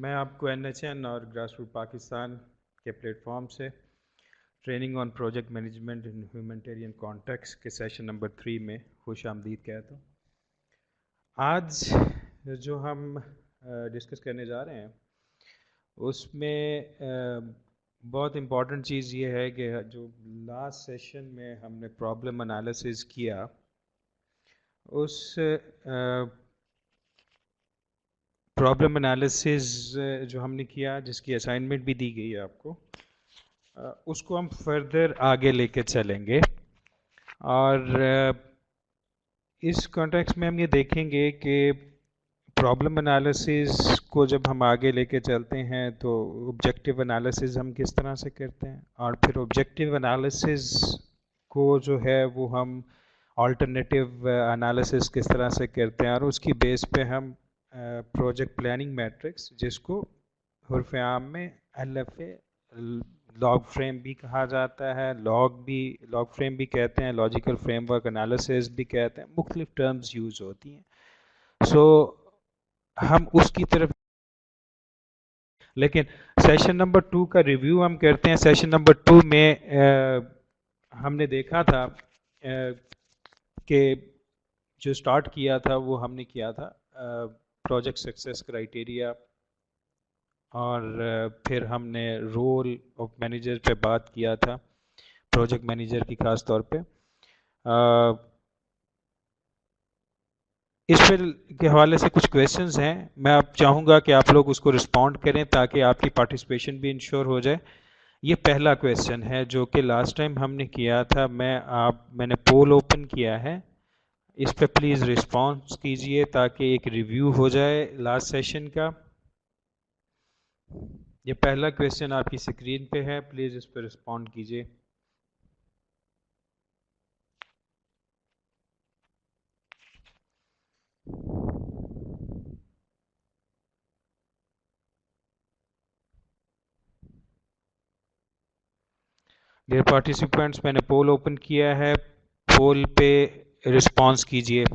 मैं आपको NHN और ग्रासरूट पाकिस्तान के प्लेटफॉर्म से training on project management in humanitarian context के सेशन नंबर 3 में खुश आमदीद कहता हूँ। आज जो हम डिस्कस करने जा रहे हैं उसमें बहुत इम्पॉर्टेंट चीज़ ये है कि जो लास्ट सेशन में हमने प्रॉब्लम एनालिसिस किया उस प्रॉब्लम एनालिसिस जो हमने किया जिसकी असाइनमेंट भी दी गई है आपको, उसको हम फर्दर आगे लेके चलेंगे और इस कॉन्टेक्स्ट में हम ये देखेंगे कि प्रॉब्लम एनालिसिस को जब हम आगे लेके चलते हैं तो ऑब्जेक्टिव एनालिसिस हम किस तरह से करते हैं और फिर ऑब्जेक्टिव एनालिसिस को जो है वो हम अल्टरनेटिव एनालिसिस किस तरह से करते हैं और उसकी बेस पे हम प्रोजेक्ट प्लानिंग मैट्रिक्स जिसको हुर्फ आम में LFA लॉग फ्रेम भी कहा जाता है, लॉग फ्रेम भी कहते हैं, लॉजिकल फ्रेमवर्क एनालिसिस भी कहते हैं, मुख्तलिफ टर्म्स यूज़ होती हैं। सो हम उसकी तरफ, लेकिन सेशन नंबर 2 का रिव्यू हम करते हैं। सेशन नंबर 2 में हमने देखा था कि जो स्टार्ट किया था वो हमने किया था प्रोजेक्ट सक्सेस क्राइटेरिया और फिर हमने रोल ऑफ मैनेजर पे बात किया था, प्रोजेक्ट मैनेजर की खास तौर पे। इस फिल के हवाले से कुछ क्वेश्चंस हैं, मैं अब चाहूँगा कि आप लोग उसको रिस्पॉन्ड करें ताकि आपकी पार्टिसिपेशन भी इंश्योर हो जाए। ये पहला क्वेश्चन है जो कि लास्ट टाइम हमने किया था, मैंने पोल ओपन किया है, इस पे प्लीज़ रिस्पॉन्स कीजिए ताकि एक रिव्यू हो जाए लास्ट सेशन का। ये पहला क्वेश्चन आपकी स्क्रीन पे है, प्लीज़ इस पर रिस्पॉन्ड कीजिए। डियर पार्टिसिपेंट्स, मैंने पोल ओपन किया है, पोल पे रिस्पॉन्स कीजिए।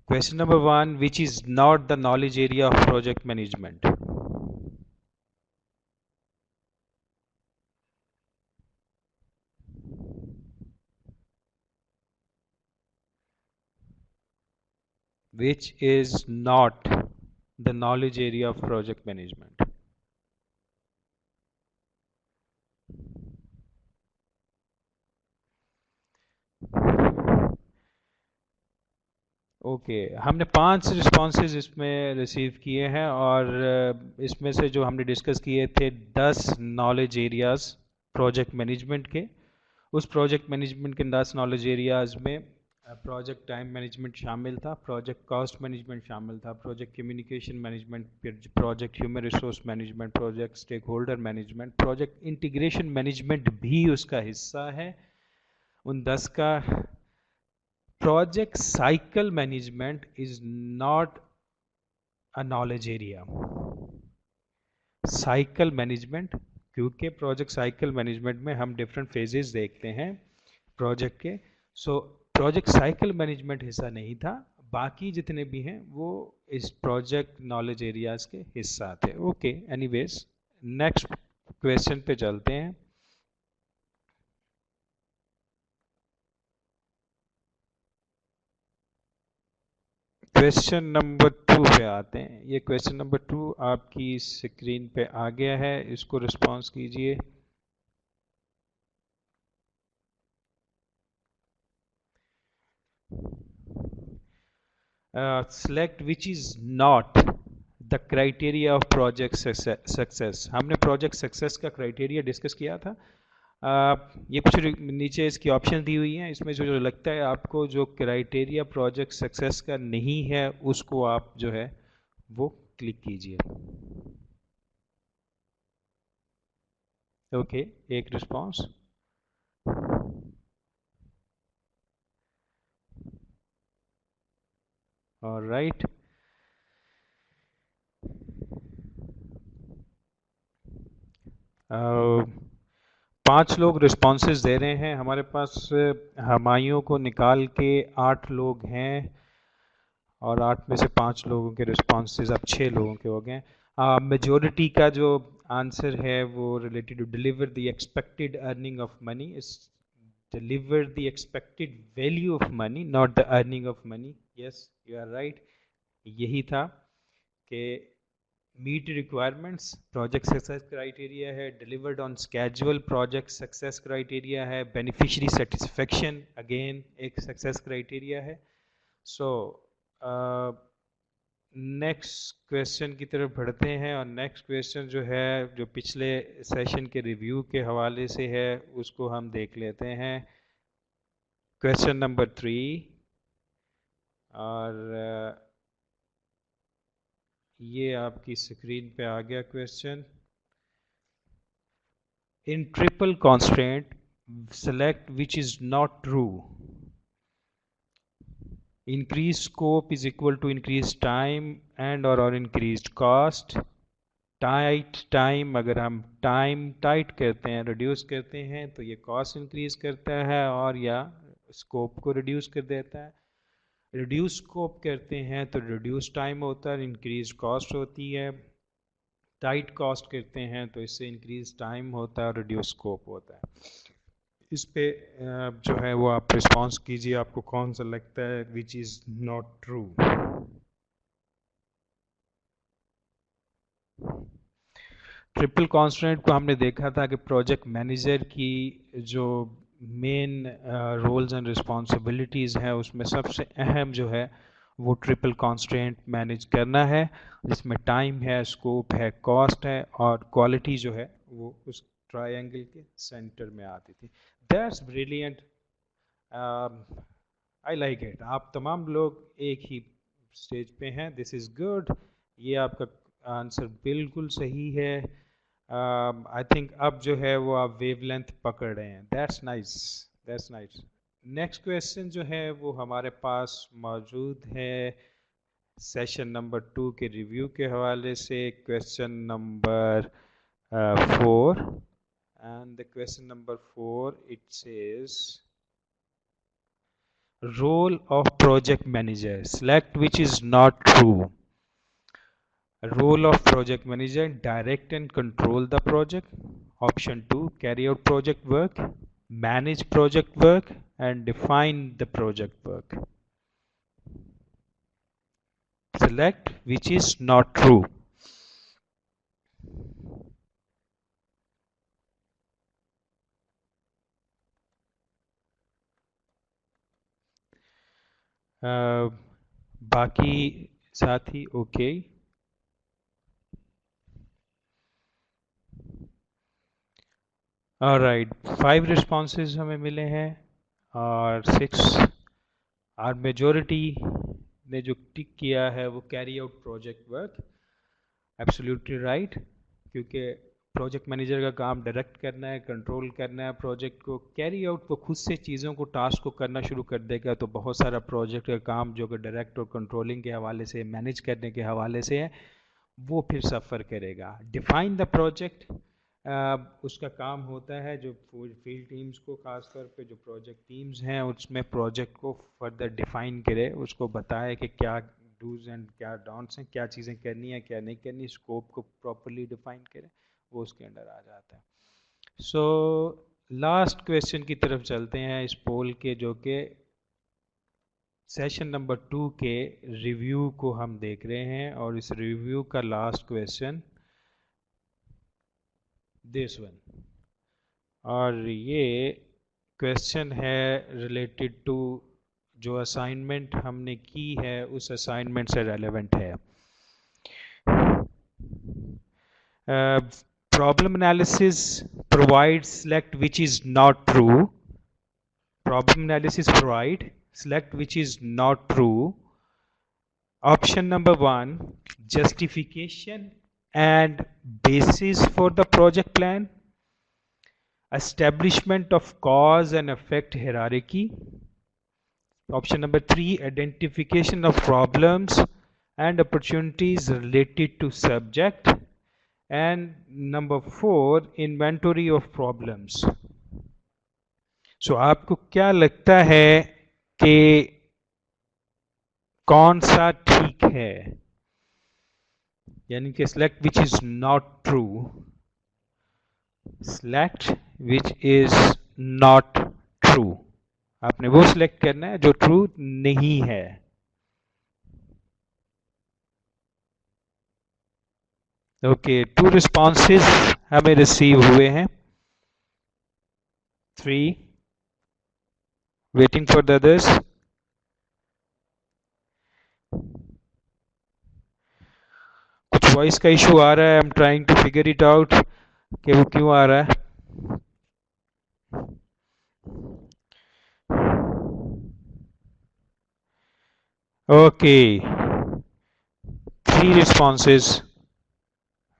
Question number 1, which is not the knowledge area of project management? Which is not the knowledge area of project management? Okay, हमने 5 रिस्पॉन्सेज इसमें रिसीव किए हैं और इसमें से जो हमने डिस्कस किए थे 10 नॉलेज एरियाज प्रोजेक्ट मैनेजमेंट के। उस प्रोजेक्ट मैनेजमेंट के 10 नॉलेज एरियाज में प्रोजेक्ट टाइम मैनेजमेंट शामिल था, प्रोजेक्ट कॉस्ट मैनेजमेंट शामिल था, project communication management, project human resource management, project stakeholder management, project integration management भी उसका हिस्सा है उन 10 का। Project cycle management is not a knowledge area. Cycle management, क्योंकि प्रोजेक्ट साइकिल मैनेजमेंट में हम डिफरेंट फेजेस देखते हैं प्रोजेक्ट के, सो प्रोजेक्ट साइकिल मैनेजमेंट हिस्सा नहीं था, बाकी जितने भी हैं वो इस प्रोजेक्ट नॉलेज एरियाज के हिस्सा थे। ओके, एनीवेज नेक्स्ट क्वेश्चन पे चलते हैं। क्वेश्चन नंबर 2 पे आते हैं। ये क्वेश्चन नंबर 2 आपकी स्क्रीन पे आ गया है, इसको रिस्पॉन्स कीजिए। Select which is not the criteria of project success. हमने प्रोजेक्ट सक्सेस का क्राइटेरिया डिस्कस किया था। ये कुछ नीचे इसकी ऑप्शन दी हुई हैं, इसमें जो लगता है आपको जो क्राइटेरिया प्रोजेक्ट सक्सेस का नहीं है उसको आप जो है वो क्लिक कीजिए। ओके, एक रिस्पॉन्स। ऑलराइट, 5 लोग रिस्पॉन्सेज दे रहे हैं हमारे पास। हमायूं को निकाल के 8 लोग हैं और 8 में से 5 लोगों के रिस्पॉन्सेज अब 6 लोगों के हो गए। मेजोरिटी का जो आंसर है वो related to deliver the expected earning of money is deliver the expected value of money, not the earning of money. Yes, you are right. यही था कि meet requirements project success criteria है, delivered on schedule project success criteria है, beneficiary satisfaction again एक success criteria है। So next question की तरफ बढ़ते हैं और नेक्स्ट क्वेश्चन जो है जो पिछले सेशन के रिव्यू के हवाले से है उसको हम देख लेते हैं। क्वेश्चन नंबर 3 और ये आपकी स्क्रीन पे आ गया question. In triple constant select which is not true. Increased scope is equal to increased time and or increased cost. Tight time, अगर हम टाइम टाइट करते हैं रिड्यूस करते हैं तो ये कॉस्ट इंक्रीज करता है और या स्कोप को रिड्यूस कर देता है। रिड्यूस स्कोप करते हैं तो रिड्यूस टाइम होता है, इंक्रीज कॉस्ट होती है। टाइट कॉस्ट करते हैं तो इससे इंक्रीज टाइम होता है और रिड्यूस स्कोप होता है। इस पे जो है वो आप रिस्पॉन्स कीजिए, आपको कौन सा लगता है which is not true. Triple constant को हमने देखा था कि प्रोजेक्ट मैनेजर की जो मेन रोल्स एंड रिस्पॉन्सिबिलिटीज़ हैं उसमें सबसे अहम जो है वो ट्रिपल कॉन्स्टेंट मैनेज करना है, जिसमें टाइम है, स्कोप है, कॉस्ट है और क्वालिटी जो है वो उस ट्रायंगल के सेंटर में आती थी। That's brilliant, I like it. आप तमाम लोग एक ही स्टेज पे हैं, दिस इज़ गुड। ये आपका आंसर बिल्कुल सही है। आई थिंक अब जो है वो आप वेवलेंथ पकड़ रहे हैं। That's nice, that's nice. Next question जो है वो हमारे पास मौजूद है सेशन नंबर 2 के रिव्यू के हवाले से। Question number 4 and the question number 4 it says role of project manager, select which is not true. Role of project manager: direct and control the project. Option 2, carry out project work, manage project work and define the project work. Select which is not true. बाकी साथी okay. Alright, 5 responses हमें मिले हैं और 6 और majority ने जो टिक किया है वो carry out project work. Absolutely right, क्योंकि प्रोजेक्ट मैनेजर का काम डायरेक्ट करना है, कंट्रोल करना है प्रोजेक्ट को। कैरी आउट वो खुद से चीज़ों को, टास्क को करना शुरू कर देगा तो बहुत सारा प्रोजेक्ट का काम जो कि डायरेक्ट और कंट्रोलिंग के हवाले से, मैनेज करने के हवाले से है, वो फिर सफ़र करेगा। डिफाइन द प्रोजेक्ट उसका काम होता है जो फील्ड टीम्स को, ख़ासतौर पे जो प्रोजेक्ट टीम्स हैं उसमें प्रोजेक्ट को फर्दर डिफ़ाइन करे, उसको बताए कि क्या डूज एंड क्या डोंट्स हैं, क्या चीज़ें करनी है क्या नहीं करनी, स्कोप को प्रॉपरली डिफ़ाइन करे, वो उसके अंडर आ जाता है। सो लास्ट क्वेश्चन की तरफ चलते हैं इस पोल के, जो कि सेशन नंबर 2 के रिव्यू को हम देख रहे हैं और इस रिव्यू का लास्ट क्वेश्चन दिस वन, और ये क्वेश्चन है रिलेटेड टू जो असाइनमेंट हमने की है उस असाइनमेंट से रेलेवेंट है। Problem analysis provide select which is not true. Problem analysis provide select which is not true. Option number 1, justification and basis for the project plan, establishment of cause and effect hierarchy. Option number 3, identification of problems and opportunities related to subject, And number 4, inventory of problems. So आपको क्या लगता है कि कौन सा ठीक है, यानी कि select which is not true, select which is not true, आपने वो सिलेक्ट करना है जो ट्रू नहीं है। ओके, 2 रिस्पॉन्सेज हमें रिसीव हुए हैं, 3, वेटिंग फॉर द अदर्स। कुछ वॉइस का इशू आ रहा है, I am trying to figure it out कि वो क्यों आ रहा है। Okay, 3 responses,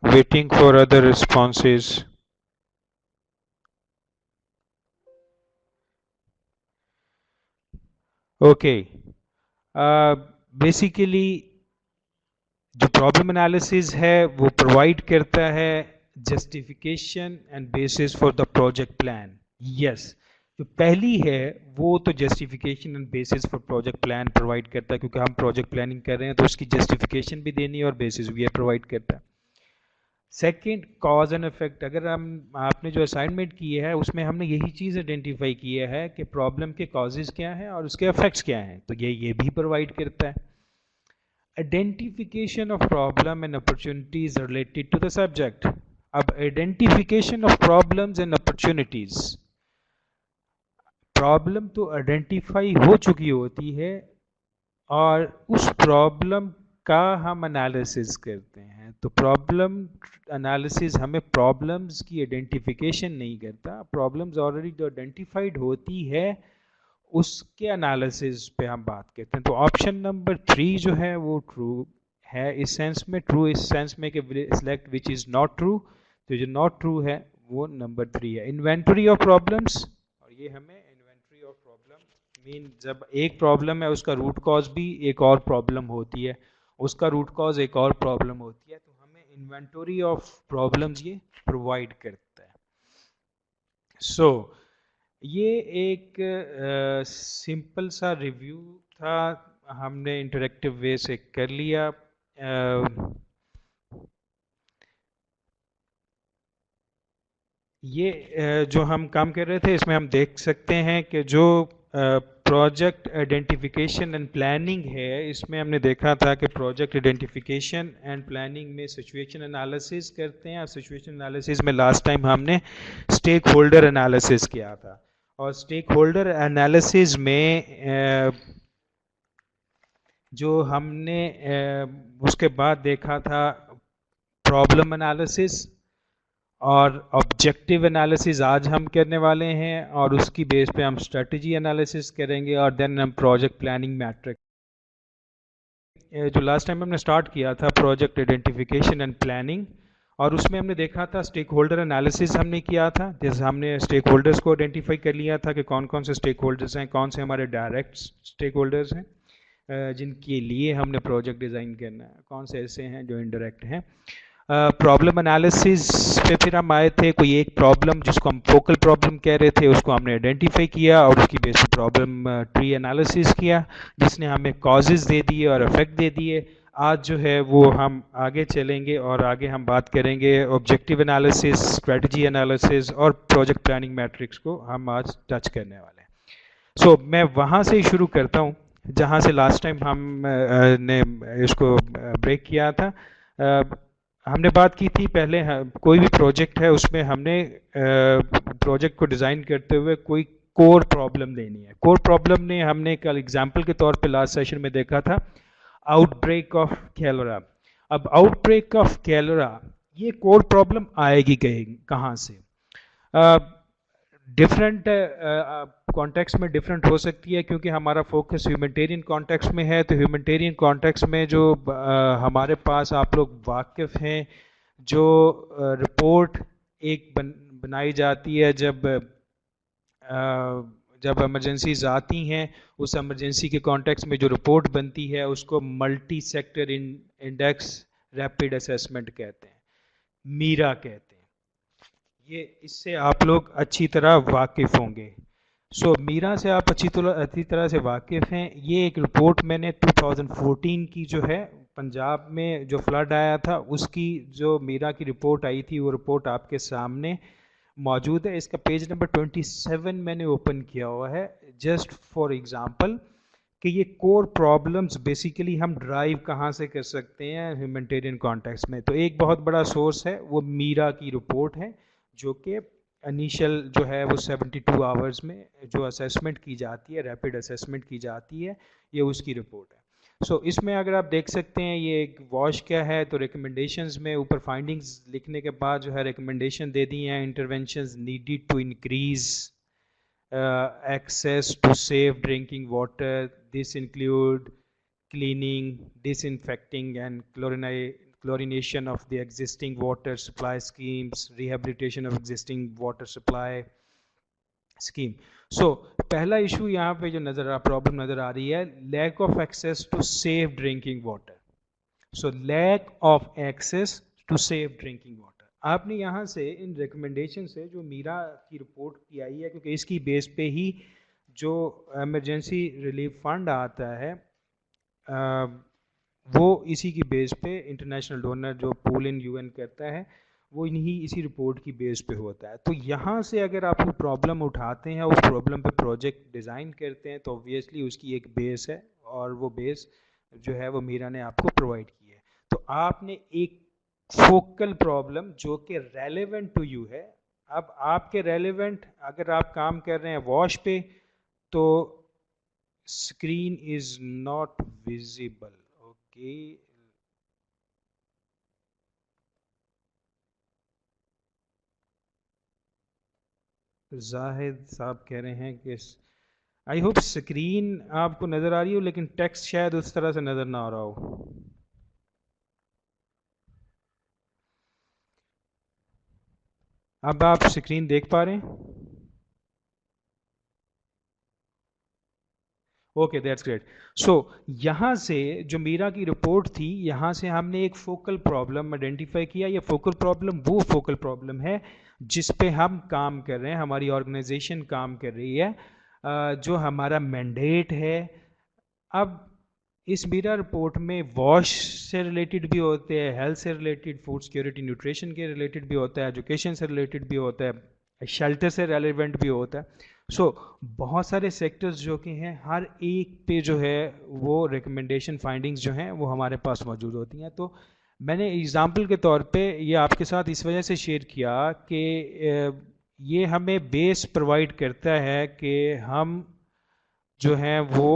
waiting for other responses. Okay, basically जो प्रॉब्लम एनालिसिस है वो प्रोवाइड करता है justification and basis for the project plan. Yes, जो पहली है वो तो justification and basis for project plan provide करता है, क्योंकि हम प्रोजेक्ट प्लानिंग कर रहे हैं तो उसकी जस्टिफिकेशन भी देनी है और बेसिस भी प्रोवाइड करता है। Second, cause and effect. अगर हम आपने जो असाइनमेंट की है उसमें हमने यही चीज़ आइडेंटिफाई की है कि प्रॉब्लम के कॉजेज क्या हैं और उसके इफेक्ट्स क्या हैं, तो ये भी प्रोवाइड करता है। Identification of problem and opportunities related to the subject. अब identification of problems and opportunities, problem तो आइडेंटिफाई हो चुकी होती है और उस प्रॉब्लम का हम एनालिसिस करते हैं, तो प्रॉब्लम एनालिसिस हमें प्रॉब्लम्स की आइडेंटिफिकेशन नहीं करता, प्रॉब्लम्स ऑलरेडी जो आइडेंटिफाइड होती है उसके एनालिसिस पे हम बात करते हैं। तो ऑप्शन नंबर 3 जो है वो ट्रू है इस सेंस में, ट्रू इस सेंस में कि select which is not true, तो जो नॉट ट्रू है वो नंबर 3 है। इन्वेंटरी ऑफ प्रॉब्लम्स, और ये हमें इन्वेंटरी ऑफ प्रॉब्लम मीन जब एक प्रॉब्लम है उसका रूट कॉज भी एक और प्रॉब्लम होती है, उसका रूट कॉज एक और प्रॉब्लम होती है, तो हमें इन्वेंटरी ऑफ प्रॉब्लम्स ये प्रोवाइड करता है। सो ये एक सिंपल सा रिव्यू था, हमने इंटरेक्टिव वे से कर लिया। ये जो हम काम कर रहे थे इसमें हम देख सकते हैं कि जो प्रोजेक्ट आइडेंटिफिकेशन एंड प्लानिंग है, इसमें हमने देखा था कि प्रोजेक्ट आइडेंटिफिकेशन एंड प्लानिंग में सिचुएशन एनालिसिस करते हैं, और सिचुएशन एनालिसिस में लास्ट टाइम हमने स्टेक होल्डर एनालिसिस किया था, और स्टेक होल्डर एनालिसिस में जो हमने उसके बाद देखा था प्रॉब्लम एनालिसिस और ऑब्जेक्टिव एनालिसिस आज हम करने वाले हैं, और उसकी बेस पे हम स्ट्रेटजी एनालिसिस करेंगे और देन हम प्रोजेक्ट प्लानिंग मैट्रिक। जो लास्ट टाइम हमने स्टार्ट किया था प्रोजेक्ट आइडेंटिफिकेशन एंड प्लानिंग, और उसमें हमने देखा था स्टेक होल्डर एनालिसिस हमने किया था, जैसे हमने स्टेक होल्डर्स को आइडेंटिफाई कर लिया था कि कौन कौन से स्टेक होल्डर्स हैं, कौन से हमारे डायरेक्ट स्टेक होल्डर्स हैं जिनके लिए हमने प्रोजेक्ट डिज़ाइन करना है, कौन से ऐसे हैं जो इनडायरेक्ट हैं। प्रॉब्लम एनालिसिस पे फिर हम आए थे, कोई एक प्रॉब्लम जिसको हम फोकल प्रॉब्लम कह रहे थे उसको हमने आइडेंटिफाई किया और उसकी बेस पे प्रॉब्लम ट्री एनालिसिस किया, जिसने हमें कॉजेज़ दे दिए और इफेक्ट दे दिए। आज जो है वो हम आगे चलेंगे और आगे हम बात करेंगे ऑब्जेक्टिव एनालिसिस, स्ट्रेटजी एनालिसिस और प्रोजेक्ट प्लानिंग मैट्रिक्स को हम आज टच करने वाले हैं। सो मैं वहाँ से ही शुरू करता हूँ जहाँ से लास्ट टाइम हम ने इसको ब्रेक किया था। हमने बात की थी पहले, कोई भी प्रोजेक्ट है उसमें हमने प्रोजेक्ट को डिज़ाइन करते हुए कोई कोर प्रॉब्लम लेनी है। कोर प्रॉब्लम ने हमने कल एग्जांपल के तौर पे लास्ट सेशन में देखा था आउटब्रेक ऑफ कैलोरा। अब आउटब्रेक ऑफ कैलोरा ये कोर प्रॉब्लम आएगी कहाँ से? डिफरेंट कॉन्टेक्स्ट में डिफरेंट हो सकती है, क्योंकि हमारा फोकस ह्यूमैनिटेरियन कॉन्टेक्स्ट में है, तो ह्यूमैनिटेरियन कॉन्टेक्स्ट में जो हमारे पास आप लोग वाकिफ़ हैं, जो रिपोर्ट एक बनाई जाती है जब इमरजेंसीज आती हैं, उस इमरजेंसी के कॉन्टेक्स्ट में जो रिपोर्ट बनती है उसको multi sector index rapid assessment कहते हैं। मीरा कहते हैं। ये इससे आप लोग अच्छी तरह वाकिफ़ होंगे। मीरा से आप अच्छी तरह से वाकिफ़ हैं। ये एक रिपोर्ट मैंने 2014 की जो है, पंजाब में जो फ्लड आया था उसकी जो मीरा की रिपोर्ट आई थी, वो रिपोर्ट आपके सामने मौजूद है। इसका पेज नंबर 27 मैंने ओपन किया हुआ है, जस्ट फॉर एग्जांपल कि ये कोर प्रॉब्लम्स बेसिकली हम ड्राइव कहाँ से कर सकते हैं ह्यूमैनिटेरियन कॉन्टेक्स्ट में। तो एक बहुत बड़ा सोर्स है वो मीरा की रिपोर्ट है, जो कि इनिशियल जो है वो 72 आवर्स में जो असेसमेंट की जाती है, रैपिड असेसमेंट की जाती है, ये उसकी रिपोर्ट है। इसमें अगर आप देख सकते हैं ये एक वॉश क्या है, तो रिकमेंडेशंस में ऊपर फाइंडिंग्स लिखने के बाद जो है रिकमेंडेशन दे दी हैं। Interventions needed to increase access to safe drinking water. This include cleaning, disinfecting, and chlorination of the existing water supply schemes, rehabilitation of existing water supply scheme. पहला इशू यहाँ पे जो प्रॉब्लम नज़र आ रही है, lack of access to safe drinking water. Lack of access to safe drinking water. आपने यहाँ से इन रिकमेंडेशन से जो मीरा की रिपोर्ट की आई है, क्योंकि इसकी बेस पे ही जो इमरजेंसी रिलीफ फंड आता है वो इसी की बेस पे इंटरनेशनल डोनर जो पूल इन यूएन करता है वो इन्हीं इसी रिपोर्ट की बेस पे होता है। तो यहाँ से अगर आप प्रॉब्लम उठाते हैं, उस प्रॉब्लम पे प्रोजेक्ट डिज़ाइन करते हैं, तो ऑब्वियसली उसकी एक बेस है और वो बेस जो है वो मीरा ने आपको प्रोवाइड की है। तो आपने एक फोकल प्रॉब्लम जो कि रेलेवेंट टू यू है, अब आपके रेलेवेंट अगर आप काम कर रहे हैं वॉश पे, तो screen is not visible. Okay, Zahid साहब कह रहे हैं कि आई होप स्क्रीन आपको नज़र आ रही हो, लेकिन टेक्स्ट शायद उस तरह से नज़र ना आ रहा हो। अब आप स्क्रीन देख पा रहे हैं? Okay, that's great. यहाँ से जो मीरा की रिपोर्ट थी, यहाँ से हमने एक फोकल प्रॉब्लम आइडेंटिफाई किया। ये फोकल प्रॉब्लम वो फोकल प्रॉब्लम है जिस पे हम काम कर रहे हैं, हमारी ऑर्गेनाइजेशन काम कर रही है, जो हमारा मैंडेट है। अब इस मीरा रिपोर्ट में वॉश से रिलेटेड भी होते हैं, हेल्थ से रिलेटेड, फूड सिक्योरिटी न्यूट्रिशन के रिलेटेड भी होता है, एजुकेशन से रिलेटेड भी होता है, शेल्टर से रेलिवेंट भी होता है। बहुत सारे सेक्टर्स जो कि हैं, हर एक पे जो है वो रिकमेंडेशन फाइंडिंग्स जो हैं वो हमारे पास मौजूद होती हैं। तो मैंने एग्ज़ाम्पल के तौर पे ये आपके साथ इस वजह से शेयर किया कि ये हमें बेस प्रोवाइड करता है कि हम जो हैं वो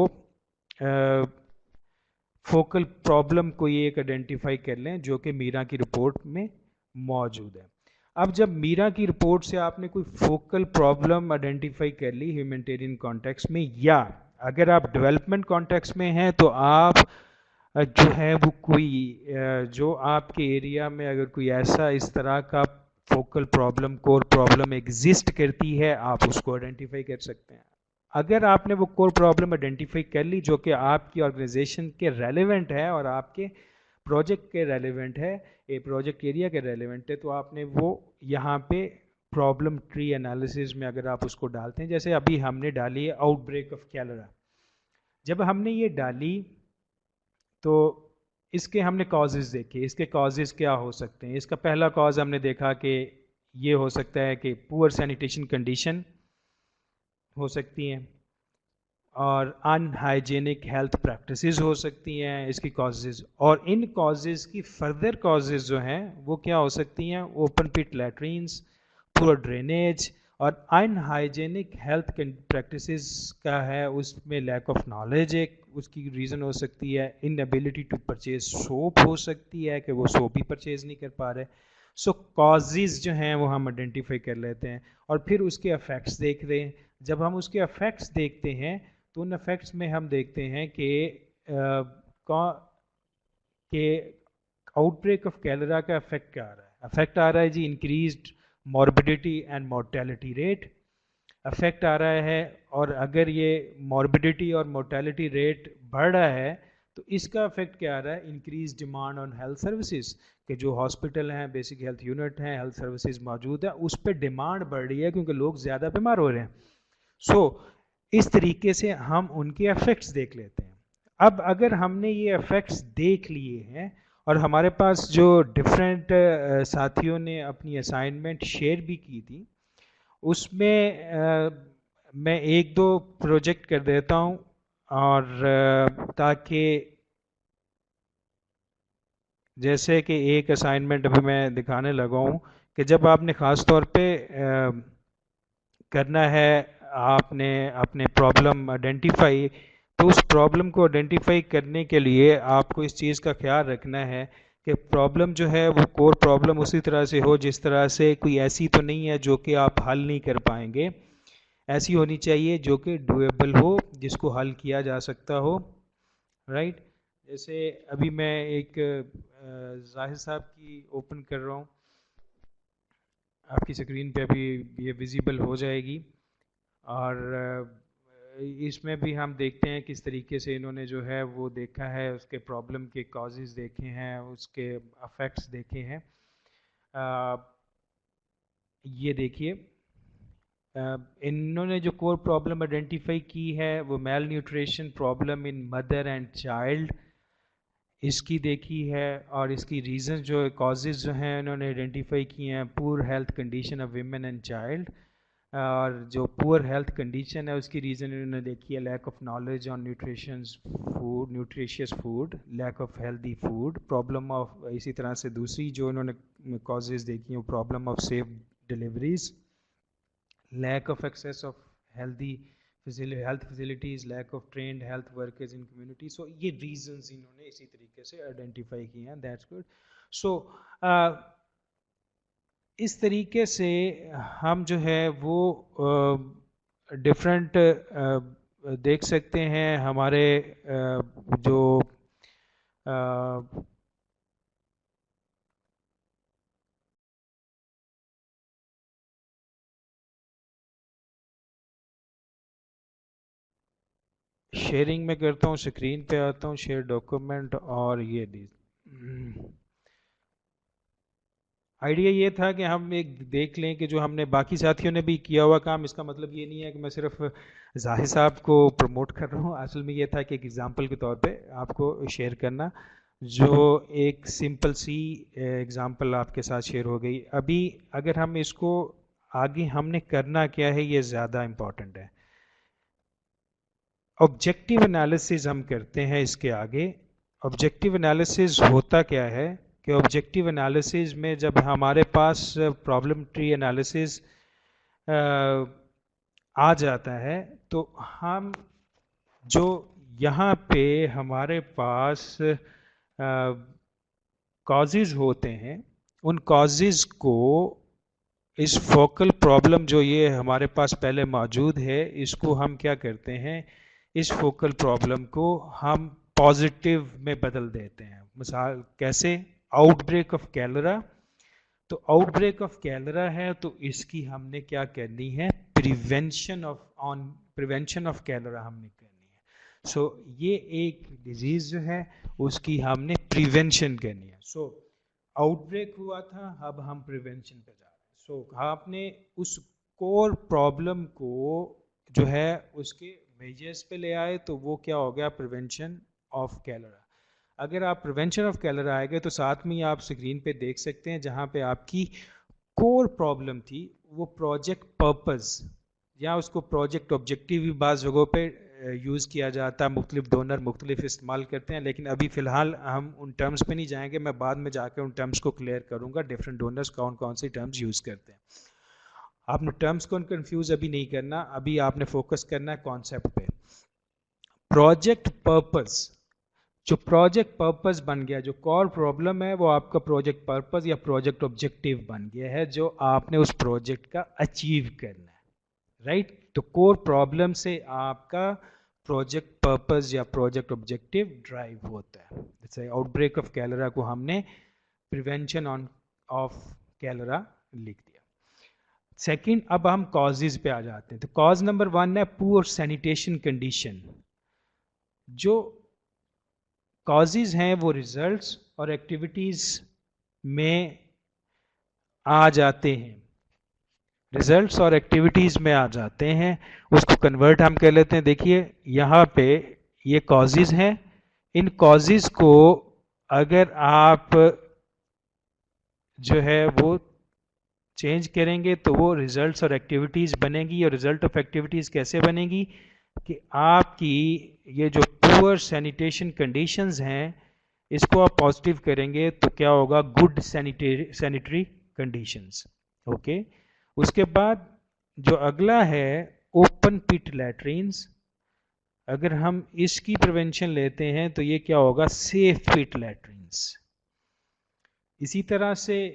फोकल प्रॉब्लम को ये एक आइडेंटिफाई कर लें जो कि मीरा की रिपोर्ट में मौजूद है। अब जब मीरा की रिपोर्ट से आपने कोई फोकल प्रॉब्लम आइडेंटिफाई कर ली ह्यूमैनिटेरियन कॉन्टेक्स्ट में, या अगर आप डेवलपमेंट कॉन्टेक्स्ट में हैं तो आप जो है वो कोई जो आपके एरिया में अगर कोई ऐसा इस तरह का focal problem, core problem exist करती है, आप उसको आइडेंटिफाई कर सकते हैं। अगर आपने वो कोर प्रॉब्लम आइडेंटिफाई कर ली जो कि आपकी ऑर्गेनाइजेशन के रेलेवेंट है और आपके प्रोजेक्ट के रेलेवेंट है, ए प्रोजेक्ट एरिया के रेलेवेंट है, तो आपने वो यहाँ पे प्रॉब्लम ट्री एनालिसिस में अगर आप उसको डालते हैं, जैसे अभी हमने डाली है आउटब्रेक ऑफ कैलरा। जब हमने ये डाली तो इसके हमने कॉजेज़ देखे, इसके कॉजेज़ क्या हो सकते हैं। इसका पहला कॉज हमने देखा कि ये हो सकता है कि पुअर सैनिटेशन कंडीशन हो सकती हैं और अनहाइजेनिक हेल्थ प्रैक्टिसेस हो सकती हैं इसकी कॉजेज़। और इन कॉजेज़ की फर्दर कॉजेज़ जो हैं वो क्या हो सकती हैं, ओपन पिट लैट्रीन्स, पुअर ड्रेनेज, और अनहाइजेनिक हेल्थ प्रैक्टिसेस का है उसमें लैक ऑफ नॉलेज एक उसकी रीज़न हो सकती है। इनएबिलिटी टू परचेज सोप हो सकती है कि वो सोप भी परचेज नहीं कर पा रहे। कॉजेज़ जो हैं वो हम आइडेंटिफाई कर लेते हैं और फिर उसके अफेक्ट्स देख रहे हैं। जब हम उसके अफेक्ट्स देखते हैं तो उन इफेक्ट्स में हम देखते हैं कि आउटब्रेक ऑफ कैलरा का इफेक्ट क्या आ रहा है। इफेक्ट आ रहा है जी increased morbidity and mortality rate effect आ रहा है। और अगर ये मॉर्बिडिटी और मोर्टेलिटी रेट बढ़ रहा है तो इसका इफेक्ट क्या आ रहा है, increase demand on health services, कि जो हॉस्पिटल हैं, बेसिक हेल्थ यूनिट हैं, हेल्थ सर्विसेज मौजूद है, उस पर डिमांड बढ़ रही है क्योंकि लोग ज़्यादा बीमार हो रहे हैं। सो इस तरीके से हम उनके इफेक्ट्स देख लेते हैं। अब अगर हमने ये इफेक्ट्स देख लिए हैं और हमारे पास जो डिफरेंट साथियों ने अपनी असाइनमेंट शेयर भी की थी, उसमें मैं एक दो प्रोजेक्ट कर देता हूँ और ताकि जैसे कि एक असाइनमेंट अभी मैं दिखाने लगा हूँ कि जब आपने ख़ास तौर पे करना है, आपने अपने प्रॉब्लम आइडेंटिफाई, तो उस प्रॉब्लम को आइडेंटिफाई करने के लिए आपको इस चीज़ का ख्याल रखना है कि प्रॉब्लम जो है वो कोर प्रॉब्लम उसी तरह से हो जिस तरह से कोई ऐसी तो नहीं है जो कि आप हल नहीं कर पाएंगे, ऐसी होनी चाहिए जो कि डुएबल हो, जिसको हल किया जा सकता हो, राइट। जैसे अभी मैं एक जाहिर साहब की ओपन कर रहा हूँ, आपकी स्क्रीन पे अभी ये विजिबल हो जाएगी, और इसमें भी हम देखते हैं किस तरीके से इन्होंने जो है वो देखा है, उसके प्रॉब्लम के कॉजेज़ देखे हैं, उसके अफेक्ट्स देखे हैं। ये देखिए, इन्होंने जो कोर प्रॉब्लम आइडेंटिफाई की है वो mail nutrition problem in mother and child, इसकी देखी है, और इसकी रीज़न जो कॉजेज़ जो हैं इन्होंने आइडेंटिफाई किए हैं, poor health condition of women and child, और जो पुअर हेल्थ कंडीशन है उसकी रीज़न इन्होंने देखी है lack of knowledge on nutritious food, lack of healthy food, problem of, इसी तरह से दूसरी जो इन्होंने कॉजेज़ देखी हैं वो problem of safe deliveries, lack of access of healthy health facilities, lack of trained health workers in community. So ये रीजंस इन्होंने इसी तरीके से आइडेंटिफाई किए हैं, दैट्स गुड। सो इस तरीके से हम जो है वो डिफरेंट देख सकते हैं हमारे जो शेयरिंग में करता हूँ, स्क्रीन पे आता हूँ, शेयर डॉक्यूमेंट, और ये आइडिया ये था कि हम एक देख लें कि जो हमने बाकी साथियों ने भी किया हुआ काम, इसका मतलब ये नहीं है कि मैं सिर्फ जाहिर साहब को प्रमोट कर रहा हूँ, असल में ये था कि एक एग्जांपल के तौर पे आपको शेयर करना, जो एक सिंपल सी एग्जांपल आपके साथ शेयर हो गई। अभी अगर हम इसको आगे हमने करना क्या है, ये ज़्यादा इम्पॉर्टेंट है। ऑब्जेक्टिव एनालिसिस हम करते हैं इसके आगे। ऑब्जेक्टिव एनालिसिस होता क्या है कि ऑब्जेक्टिव एनालिसिस में जब हमारे पास प्रॉब्लम ट्री एनालिसिस आ जाता है, तो हम जो यहाँ पे हमारे पास कॉजेज़ होते हैं, उन कॉजेज़ को, इस फोकल प्रॉब्लम जो ये हमारे पास पहले मौजूद है, इसको हम क्या करते हैं, इस फोकल प्रॉब्लम को हम पॉजिटिव में बदल देते हैं। मिसाल कैसे, आउटब्रेक ऑफ कैलरा, तो आउटब्रेक ऑफ कैलरा है तो इसकी हमने क्या करनी है, प्रिवेंशन ऑफ कैलरा हमने करनी है। सो ये एक डिजीज जो है उसकी हमने प्रिवेंशन करनी है। सो आउटब्रेक हुआ था, अब हम प्रिवेंशन पे जा रहे हैं। सो आपने उस कोर प्रॉब्लम को जो है उसके मेजर्स पे ले आए, तो वो क्या हो गया, प्रिवेंशन ऑफ कैलरा। अगर आप प्रिवेंशन ऑफ कैलरा आएंगे तो साथ में ही आप स्क्रीन पे देख सकते हैं जहाँ पे आपकी कोर प्रॉब्लम थी वो प्रोजेक्ट पर्पस, या उसको प्रोजेक्ट ऑब्जेक्टिव भी बाज़ जगहों पे यूज़ किया जाता है, मुख्तलिफ डोनर मुख्तलिफ इस्तेमाल करते हैं, लेकिन अभी फ़िलहाल हम उन टर्म्स पे नहीं जाएंगे, मैं बाद में जाकर उन टर्म्स को क्लियर करूँगा, डिफरेंट डोनर्स कौन कौन से टर्म्स यूज़ करते हैं। आपने टर्म्स को कंफ्यूज अभी नहीं करना, अभी आपने फोकस करना है कॉन्सेप्ट पे। प्रोजेक्ट पर्पस, जो प्रोजेक्ट पर्पस बन गया, जो कोर प्रॉब्लम है वो आपका प्रोजेक्ट पर्पस या प्रोजेक्ट ऑब्जेक्टिव बन गया है, जो आपने उस प्रोजेक्ट का अचीव करना है, राइट। तो कोर प्रॉब्लम से आपका प्रोजेक्ट पर्पस या प्रोजेक्ट ऑब्जेक्टिव ड्राइव होता है। जैसे आउटब्रेक ऑफ कैलरा को हमने प्रिवेंशन ऑफ कैलरा लिख दिया। सेकंड, अब हम कॉजेज पे आ जाते हैं। तो कॉज नंबर 1 है पुअर सैनिटेशन कंडीशन। जो कॉजेज हैं वो रिजल्ट्स और एक्टिविटीज़ में आ जाते हैं, रिजल्ट्स और एक्टिविटीज में आ जाते हैं, उसको कन्वर्ट हम कर लेते हैं। देखिए यहाँ पे ये कॉजेज हैं, इन कॉजेज को अगर आप जो है वो चेंज करेंगे तो वो रिजल्ट्स और एक्टिविटीज बनेगी। और रिजल्ट ऑफ एक्टिविटीज कैसे बनेगी कि आपकी ये जो पुअर सैनिटेशन कंडीशंस हैं इसको आप पॉजिटिव करेंगे तो क्या होगा, गुड सैनिटरी कंडीशंस। ओके, उसके बाद जो अगला है ओपन पिट लैट्रिन्स, अगर हम इसकी प्रिवेंशन लेते हैं तो ये क्या होगा, सेफ पिट लैट्रिन्स। इसी तरह से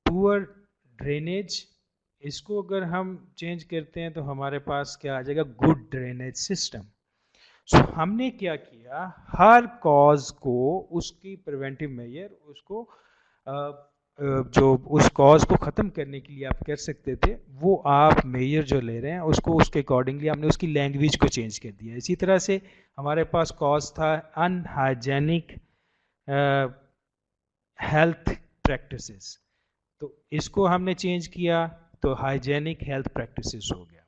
पुअर ड्रेनेज, इसको अगर हम चेंज करते हैं तो हमारे पास क्या आ जाएगा, गुड ड्रेनेज सिस्टम। सो हमने क्या किया, हर कॉज को उसकी प्रिवेंटिव मेजर, उसको जो उस कॉज को ख़त्म करने के लिए आप कर सकते थे वो आप मेजर जो ले रहे हैं उसको उसके अकॉर्डिंगली हमने उसकी लैंग्वेज को चेंज कर दिया। इसी तरह से हमारे पास कॉज था अनहाइजेनिक हेल्थ प्रैक्टिसेस, तो इसको हमने चेंज किया तो हाइजेनिक हेल्थ प्रैक्टिसेस हो गया।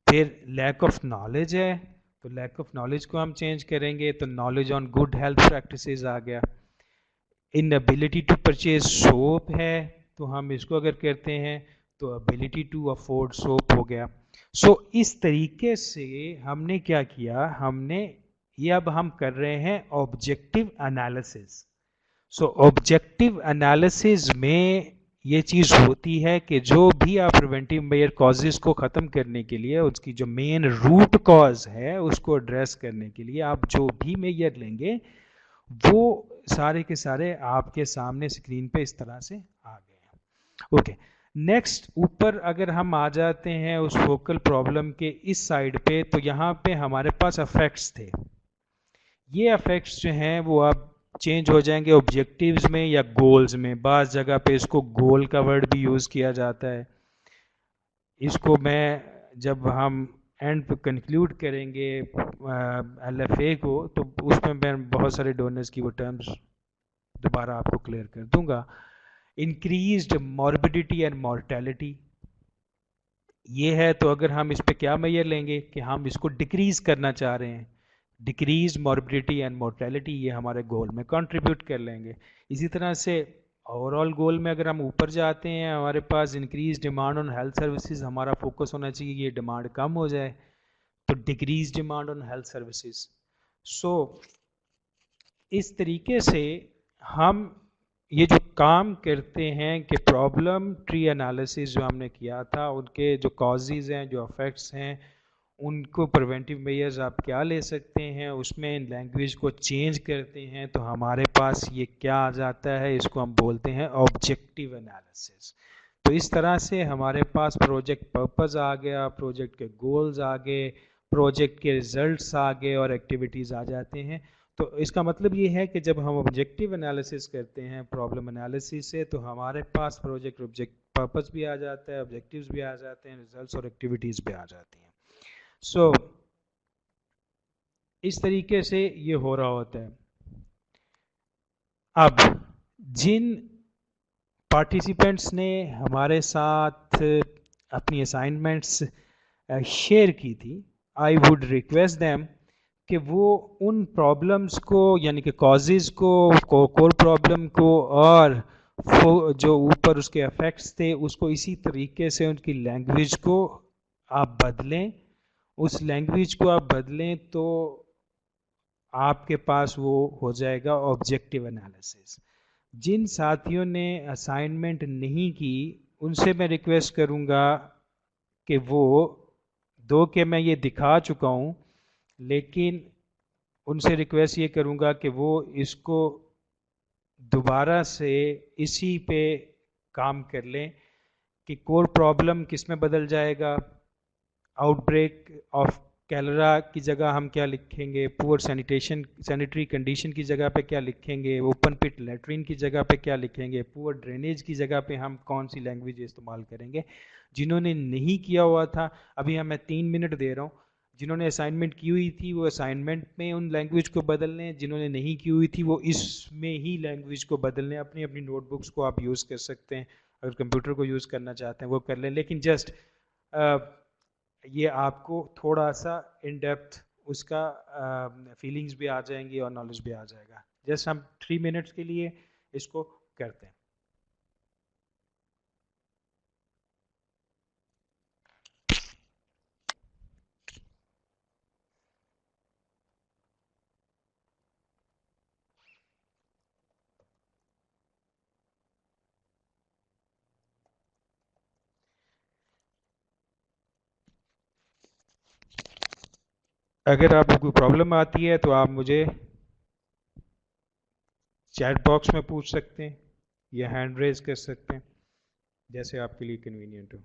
फिर लैक ऑफ नॉलेज है तो लैक ऑफ नॉलेज को हम चेंज करेंगे तो knowledge on good health practices आ गया। इनएबिलिटी टू परचेज सोप है तो हम इसको अगर करते हैं तो एबिलिटी टू अफोर्ड सोप हो गया। सो इस तरीके से हमने क्या किया, हमने ये अब हम कर रहे हैं ऑब्जेक्टिव एनालिसिस। सो ऑब्जेक्टिव एनालिसिस में ये चीज़ होती है कि जो भी आप प्रिवेंटिव मेजर कॉजेज को ख़त्म करने के लिए, उसकी जो मेन रूट कॉज है उसको एड्रेस करने के लिए आप जो भी मेजर लेंगे वो सारे के सारे आपके सामने स्क्रीन पे इस तरह से आ गए हैं। ओके, नेक्स्ट ऊपर अगर हम आ जाते हैं उस फोकल प्रॉब्लम के इस साइड पे, तो यहाँ पे हमारे पास अफेक्ट्स थे। ये अफेक्ट्स जो हैं वो अब चेंज हो जाएंगे ऑब्जेक्टिव्स में या गोल्स में। बाज़ जगह पे इसको गोल का वर्ड भी यूज़ किया जाता है। इसको मैं जब हम एंड पे कंक्लूड करेंगे LFA को तो उसमें मैं बहुत सारे डोनर्स की वो टर्म्स दोबारा आपको क्लियर कर दूंगा। इंक्रीज्ड मॉर्बिडिटी एंड मॉर्टेलिटी ये है, तो अगर हम इस पे क्या मेजर लेंगे कि हम इसको डिक्रीज करना चाह रहे हैं, डिक्रीज मॉर्बिडिटी एंड मोर्टेलिटी, ये हमारे गोल में कंट्रीब्यूट कर लेंगे। इसी तरह से ओवरऑल गोल में अगर हम ऊपर जाते हैं, हमारे पास increase demand on health services, हमारा फोकस होना चाहिए कि ये डिमांड कम हो जाए, तो decrease demand on health services. So इस तरीके से हम ये जो काम करते हैं कि प्रॉब्लम ट्री एनालिसिस जो हमने किया था, उनके जो कॉजेज़ हैं, जो अफेक्ट्स हैं, उनको प्रिवेंटिव मेजर्स आप क्या ले सकते हैं, उसमें लैंग्वेज को चेंज करते हैं तो हमारे पास ये क्या आ जाता है, इसको हम बोलते हैं ऑब्जेक्टिव एनालिसिस। तो इस तरह से हमारे पास प्रोजेक्ट पर्पस आ गया, प्रोजेक्ट के गोल्स आ गए, प्रोजेक्ट के रिजल्ट्स आ गए और एक्टिविटीज़ आ जाते हैं। तो इसका मतलब ये है कि जब हम ऑब्जेक्टिव एनालिसिस करते हैं प्रॉब्लम एनालिसिस से, तो हमारे पास प्रोजेक्ट ऑब्जेक्ट पर्पस भी आ जाता है, ऑब्जेक्टिव्स भी आ जाते हैं, रिजल्ट्स और एक्टिविटीज़ भी आ जाती हैं। सो इस तरीके से ये हो रहा होता है। अब जिन पार्टिसिपेंट्स ने हमारे साथ अपनी असाइनमेंट्स शेयर की थी, आई वुड रिक्वेस्ट देम कि वो उन प्रॉब्लम्स को, यानी कि कॉजेज़ को, कोर प्रॉब्लम को और जो ऊपर उसके इफेक्ट्स थे उसको इसी तरीके से उनकी लैंग्वेज को आप बदलें। उस लैंग्वेज को आप बदलें तो आपके पास वो हो जाएगा ऑब्जेक्टिव एनालिसिस। जिन साथियों ने असाइनमेंट नहीं की उनसे मैं रिक्वेस्ट करूँगा कि वो, दो के मैं ये दिखा चुका हूँ, लेकिन उनसे रिक्वेस्ट ये करूँगा कि वो इसको दोबारा से इसी पे काम कर लें कि कोर प्रॉब्लम किस में बदल जाएगा, आउटब्रेक ऑफ कैलरा की जगह हम क्या लिखेंगे, पुअर सैनिटरी कंडीशन की जगह पे क्या लिखेंगे, ओपन पिट लेटरिन की जगह पे क्या लिखेंगे, पुअर ड्रेनेज की जगह पे हम कौन सी लैंग्वेज इस्तेमाल करेंगे। जिन्होंने नहीं किया हुआ था, अभी मैं 3 मिनट दे रहा हूँ, जिन्होंने असाइनमेंट की हुई थी वो असाइनमेंट में उन लैंग्वेज को बदल लें, जिन्होंने नहीं की हुई थी वो इसमें ही लैंग्वेज को बदल लें। अपनी अपनी नोटबुक्स को आप यूज़ कर सकते हैं, अगर कंप्यूटर को यूज़ करना चाहते हैं वो कर लें, लेकिन जस्ट ये आपको थोड़ा सा इन डेप्थ उसका फीलिंग्स भी आ जाएंगी और नॉलेज भी आ जाएगा। जस्ट हम 3 मिनट्स के लिए इसको करते हैं। अगर आपको कोई प्रॉब्लम आती है तो आप मुझे चैट बॉक्स में पूछ सकते हैं या हैंड रेज कर सकते हैं, जैसे आपके लिए कन्वीनियंट हो।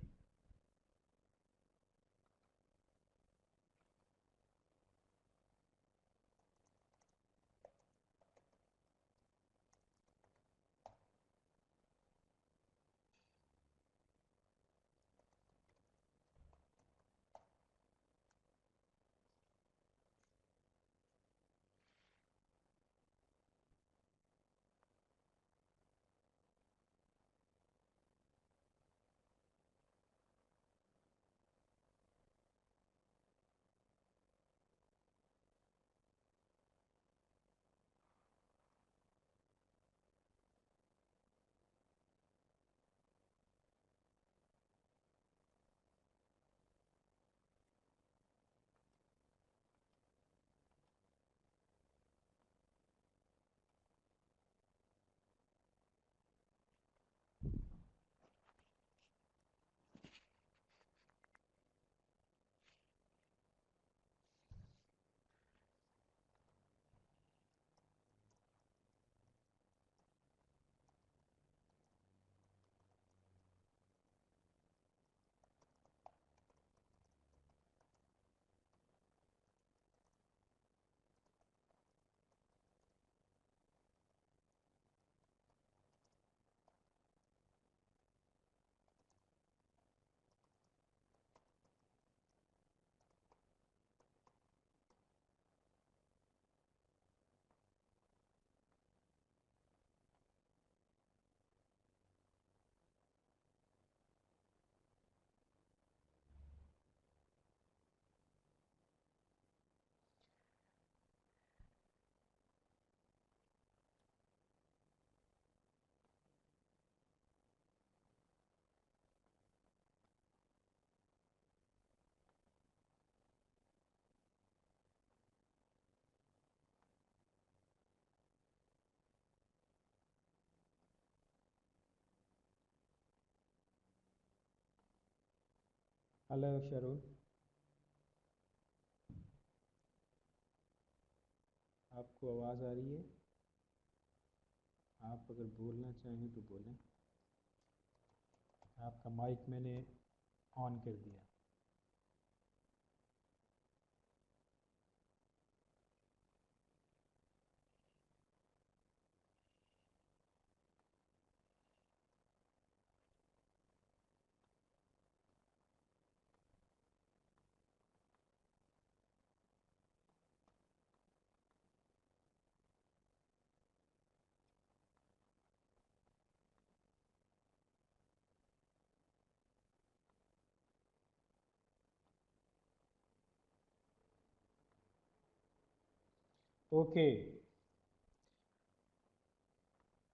हेलो शरून, आपको आवाज़ आ रही है? आप अगर बोलना चाहें तो बोलें। आपका माइक मैंने ऑन कर दिया। ओके,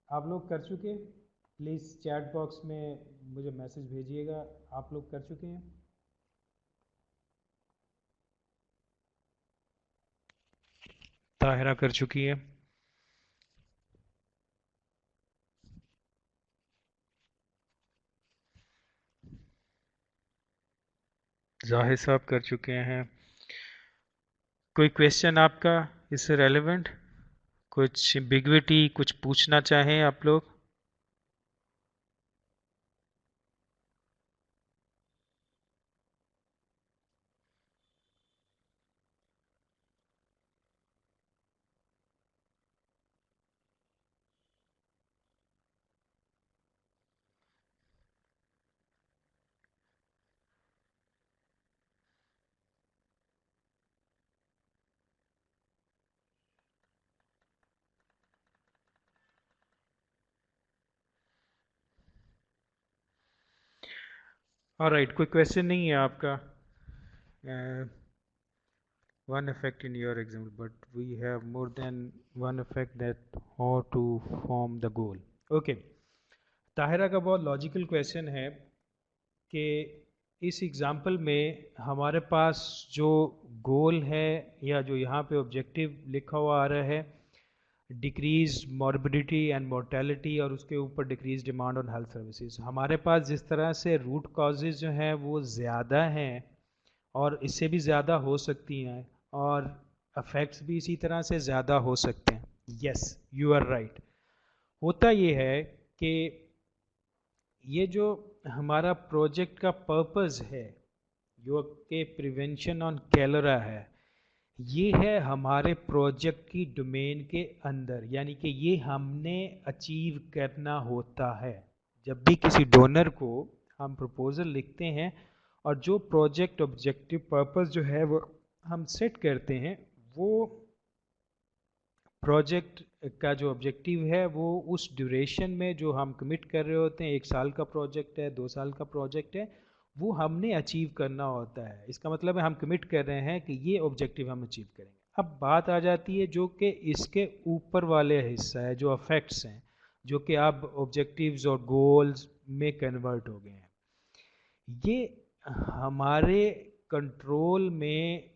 आप लोग कर चुके हैं? प्लीज़ चैट बॉक्स में मुझे मैसेज भेजिएगा, आप लोग कर चुके हैं? ताहिरा कर चुकी है। जाहिर साहब कर चुके हैं। कोई क्वेश्चन आपका इससे रेलेवेंट, कुछ बिगविटी कुछ पूछना चाहें आप लोग? ऑलराइट, कोई क्वेश्चन नहीं है आपका? one effect in your example, but we have more than one effect that how to form the goal. Okay, Tahira का बहुत लॉजिकल क्वेश्चन है कि इस एग्जाम्पल में हमारे पास जो गोल है या जो यहाँ पे ऑब्जेक्टिव लिखा हुआ आ रहा है, डिक्रीज मॉर्बिडिटी एंड मोर्टेलिटी, और उसके ऊपर decrease demand on health services. हमारे पास जिस तरह से रूट कॉजेज जो हैं वो ज़्यादा हैं और इससे भी ज़्यादा हो सकती हैं, और अफेक्ट्स भी इसी तरह से ज़्यादा हो सकते हैं। Yes, you are right. होता ये है कि ये जो हमारा प्रोजेक्ट का पर्पस है, जो कि प्रिवेंशन ऑन कैलरा है, ये है हमारे प्रोजेक्ट की डोमेन के अंदर, यानी कि ये हमने अचीव करना होता है। जब भी किसी डोनर को हम प्रपोजल लिखते हैं और जो प्रोजेक्ट ऑब्जेक्टिव पर्पस जो है वो हम सेट करते हैं, वो प्रोजेक्ट का जो ऑब्जेक्टिव है वो उस ड्यूरेशन में जो हम कमिट कर रहे होते हैं, 1 साल का प्रोजेक्ट है, 2 साल का प्रोजेक्ट है, वो हमने अचीव करना होता है। इसका मतलब है हम कमिट कर रहे हैं कि ये ऑब्जेक्टिव हम अचीव करेंगे। अब बात आ जाती है जो कि इसके ऊपर वाले हिस्सा है, जो अफेक्ट्स हैं, जो कि अब ऑब्जेक्टिव्स और गोल्स में कन्वर्ट हो गए हैं। ये हमारे कंट्रोल में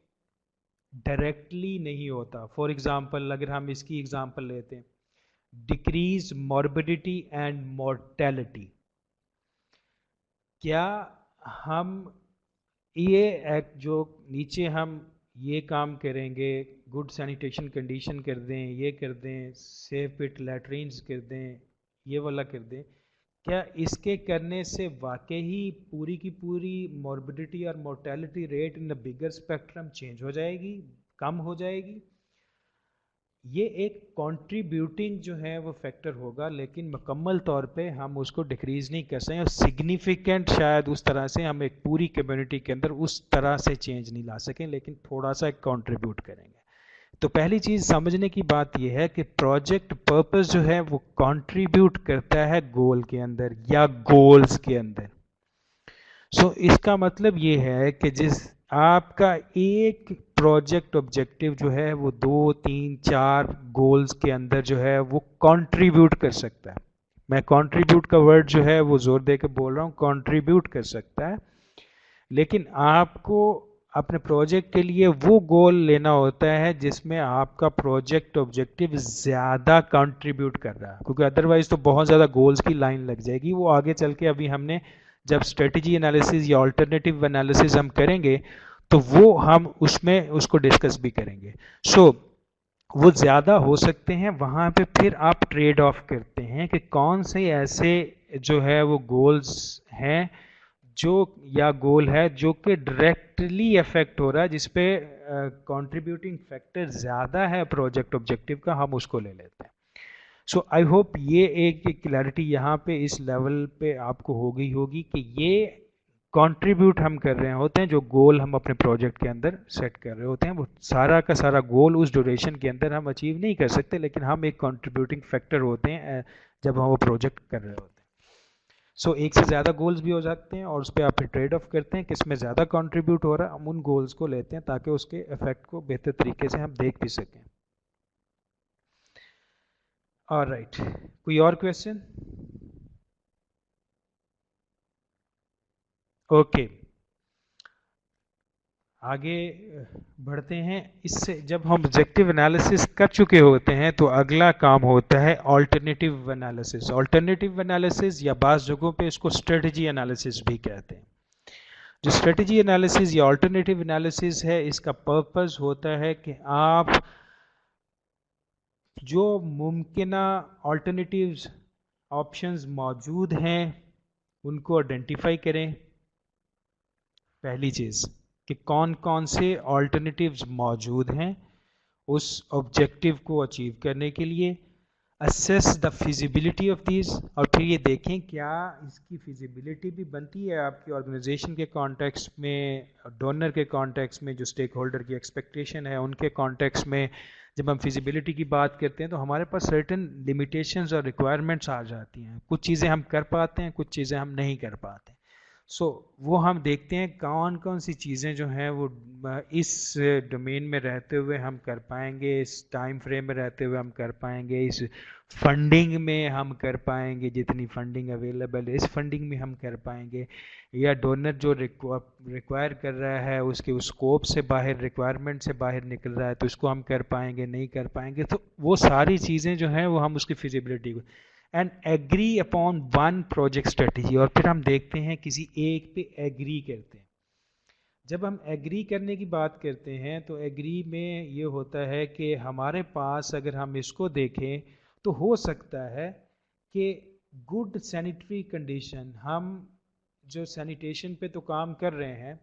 डायरेक्टली नहीं होता। फॉर एग्जांपल, अगर हम इसकी एग्जांपल लेते हैं, डिक्रीज मॉर्बिडिटी एंड मोर्टेलिटी, क्या हम ये जो नीचे हम ये काम करेंगे, गुड सैनिटेशन कंडीशन कर दें, ये कर दें, सेफ पिट लैट्रीन्स कर दें, ये वाला कर दें, क्या इसके करने से वाकई पूरी की पूरी मॉर्बिडिटी और mortality rate in the bigger spectrum change हो जाएगी, कम हो जाएगी? ये एक कंट्रीब्यूटिंग जो है वो फैक्टर होगा, लेकिन मुकम्मल तौर पे हम उसको डिक्रीज़ नहीं कर सकें, और सिग्निफिकेंट शायद उस तरह से हम एक पूरी कम्युनिटी के अंदर उस तरह से चेंज नहीं ला सकें, लेकिन थोड़ा सा कंट्रीब्यूट करेंगे। तो पहली चीज़ समझने की बात यह है कि प्रोजेक्ट पर्पस जो है वो कंट्रीब्यूट करता है गोल के अंदर या गोल्स के अंदर। सो इसका मतलब ये है कि जिस आपका एक प्रोजेक्ट ऑब्जेक्टिव जो है वो 2 3 4 गोल्स के अंदर जो है वो कंट्रीब्यूट कर सकता है। मैं कंट्रीब्यूट का वर्ड जो है वो जोर दे के बोल रहा हूँ, कंट्रीब्यूट कर सकता है। लेकिन आपको अपने प्रोजेक्ट के लिए वो गोल लेना होता है जिसमें आपका प्रोजेक्ट ऑब्जेक्टिव ज़्यादा कंट्रीब्यूट कर रहा है, क्योंकि अदरवाइज तो बहुत ज़्यादा गोल्स की लाइन लग जाएगी। वो आगे चल के अभी हमने जब स्ट्रेटजी एनालिसिस या ऑल्टरनेटिव एनालिसिस हम करेंगे तो वो हम उसमें उसको डिस्कस भी करेंगे। सो वो ज़्यादा हो सकते हैं, वहाँ पे फिर आप ट्रेड ऑफ करते हैं कि कौन से ऐसे जो है वो गोल्स हैं जो या गोल है जो कि डायरेक्टली अफेक्ट हो रहा है, जिसपे कंट्रीब्यूटिंग फैक्टर ज़्यादा है प्रोजेक्ट ऑब्जेक्टिव का, हम उसको ले लेते हैं। सो आई होप ये एक क्लैरिटी यहाँ पे इस लेवल पे आपको हो गई होगी कि ये कंट्रीब्यूट हम कर रहे होते हैं, जो गोल हम अपने प्रोजेक्ट के अंदर सेट कर रहे होते हैं, वो सारा का सारा गोल उस ड्यूरेशन के अंदर हम अचीव नहीं कर सकते, लेकिन हम एक कंट्रीब्यूटिंग फैक्टर होते हैं जब हम वो प्रोजेक्ट कर रहे होते हैं। सो एक से ज़्यादा गोल्स भी हो जाते हैं और उस पर आप फिर ट्रेड ऑफ करते हैं किस में ज़्यादा कंट्रीब्यूट हो रहा है, हम उन गोल्स को लेते हैं ताकि उसके इफेक्ट को बेहतर तरीके से हम देख भी सकें। ऑलराइट, कोई और क्वेश्चन? ओके, आगे बढ़ते हैं। इससे जब हम ऑब्जेक्टिव एनालिसिस कर चुके होते हैं तो अगला काम होता है ऑल्टरनेटिव एनालिसिस। ऑल्टरनेटिव एनालिसिस या बाज़ जगहों पे इसको स्ट्रेटजी एनालिसिस भी कहते हैं। जो स्ट्रेटजी एनालिसिस या ऑल्टरनेटिव एनालिसिस है, इसका पर्पस होता है कि आप जो मुमकिना ऑल्टरनेटिव्स ऑप्शंस मौजूद हैं उनको आइडेंटिफाई करें। पहली चीज़ कि कौन कौन से ऑल्टरनेटिव्स मौजूद हैं उस ऑब्जेक्टिव को अचीव करने के लिए। Assess the feasibility of these, और फिर ये देखें क्या इसकी फिजिबिलिटी भी बनती है आपकी ऑर्गेनाइजेशन के कॉन्टेक्स्ट में, डोनर के कॉन्टेक्स्ट में, जो स्टेक होल्डर की एक्सपेक्टेशन है उनके कॉन्टेक्स्ट में। जब हम फिजिबिलिटी की बात करते हैं तो हमारे पास सर्टेन लिमिटेशंस और रिक्वायरमेंट्स आ जाती हैं। कुछ चीज़ें हम कर पाते हैं, कुछ चीज़ें हम नहीं कर पाते। वो हम देखते हैं कौन कौन सी चीज़ें जो हैं वो इस डोमेन में रहते हुए हम कर पाएंगे, इस टाइम फ्रेम में रहते हुए हम कर पाएंगे, इस फंडिंग में हम कर पाएंगे, जितनी फंडिंग अवेलेबल है इस फंडिंग में हम कर पाएंगे, या डोनर जो रिक्वायर कर रहा है उसके उस स्कोप से बाहर, रिक्वायरमेंट से बाहर निकल रहा है तो उसको हम कर पाएंगे नहीं कर पाएंगे। तो वो सारी चीज़ें जो हैं वो हम उसकी फिजिबिलिटी को and agree upon one project strategy, और फिर हम देखते हैं किसी एक पे एग्री करते हैं। जब हम एग्री करने की बात करते हैं तो एग्री में ये होता है कि हमारे पास अगर हम इसको देखें तो हो सकता है कि गुड सैनिटरी कंडीशन, हम जो सैनिटेशन पे तो काम कर रहे हैं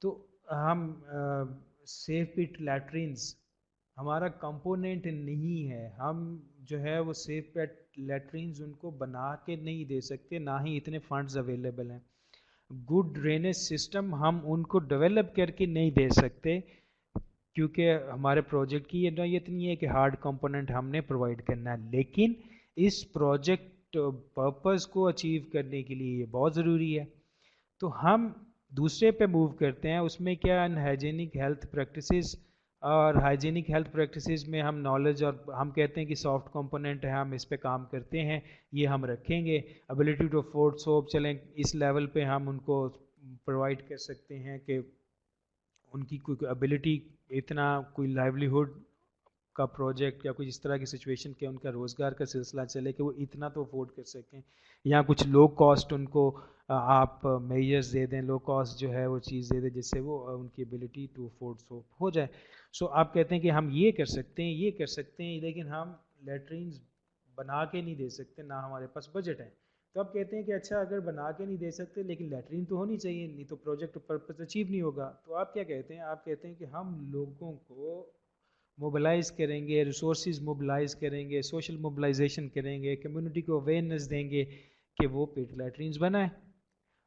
तो हम सेफ पिट लैट्रिन्स हमारा कंपोनेंट नहीं है, हम जो है वो सेफ पिट लैट्रिन्स उनको बना के नहीं दे सकते, ना ही इतने फंड्स अवेलेबल हैं। गुड ड्रेनेज सिस्टम हम उनको डेवलप करके नहीं दे सकते क्योंकि हमारे प्रोजेक्ट की ये नौयत नहीं है कि हार्ड कंपोनेंट हमने प्रोवाइड करना है, लेकिन इस प्रोजेक्ट पर्पस को अचीव करने के लिए ये बहुत ज़रूरी है। तो हम दूसरे पे मूव करते हैं, उसमें क्या अनहाइजीनिक हेल्थ प्रैक्टिसेस, और हाइजीनिक हेल्थ प्रैक्टिसेस में हम नॉलेज, और हम कहते हैं कि सॉफ्ट कंपोनेंट है हम इस पे काम करते हैं, ये हम रखेंगे। एबिलिटी टू अफोर्ड सोप, चलें इस लेवल पे हम उनको प्रोवाइड कर सकते हैं कि उनकी कोई एबिलिटी, इतना कोई लाइवलीहुड का प्रोजेक्ट या कुछ इस तरह की सिचुएशन के उनका रोज़गार का सिलसिला चले कि वो इतना तो अफोर्ड कर सकें, या कुछ लो कॉस्ट उनको आप मेजर्स दे दें, लो कॉस्ट जो है वो चीज़ दे दें जिससे वो उनकी एबिलिटी टू अफोर्ड सो हो जाए। आप कहते हैं कि हम ये कर सकते हैं, ये कर सकते हैं, लेकिन हम लेटरिन्स बना के नहीं दे सकते, ना हमारे पास बजट है। तो आप कहते हैं कि अच्छा अगर बना के नहीं दे सकते लेकिन लेटरिन तो होनी चाहिए, नहीं तो प्रोजेक्ट पर्पस अचीव नहीं होगा। तो आप क्या कहते हैं, आप कहते हैं कि हम लोगों को मोबिलाइज करेंगे, रिसोर्सेज मोबिलाइज करेंगे, सोशल मोबिलाइजेशन करेंगे, कम्युनिटी को अवेयरनेस देंगे कि वो पिट लैट्रिन्स बनाए,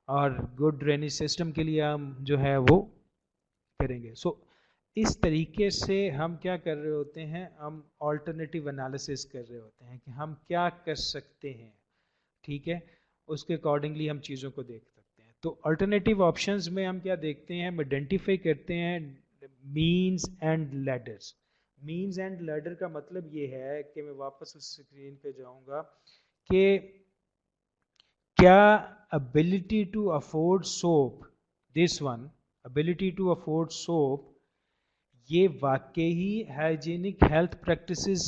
और गुड ड्रेनेज सिस्टम के लिए हम जो है वो करेंगे। इस तरीके से हम क्या कर रहे होते हैं, हम ऑल्टरनेटिव एनालिसिस कर रहे होते हैं कि हम क्या कर सकते हैं, ठीक है, उसके अकॉर्डिंगली हम चीज़ों को देख सकते हैं। तो अल्टरनेटिव ऑप्शंस में हम क्या देखते हैं, हम आइडेंटिफाई करते हैं means and ladders. Means and ladder का मतलब ये है कि मैं वापस उस स्क्रीन पे जाऊंगा कि क्या ability to afford soap, this one ability to afford soap, ये वाकई ही हाइजीनिक हेल्थ प्रैक्टिसेस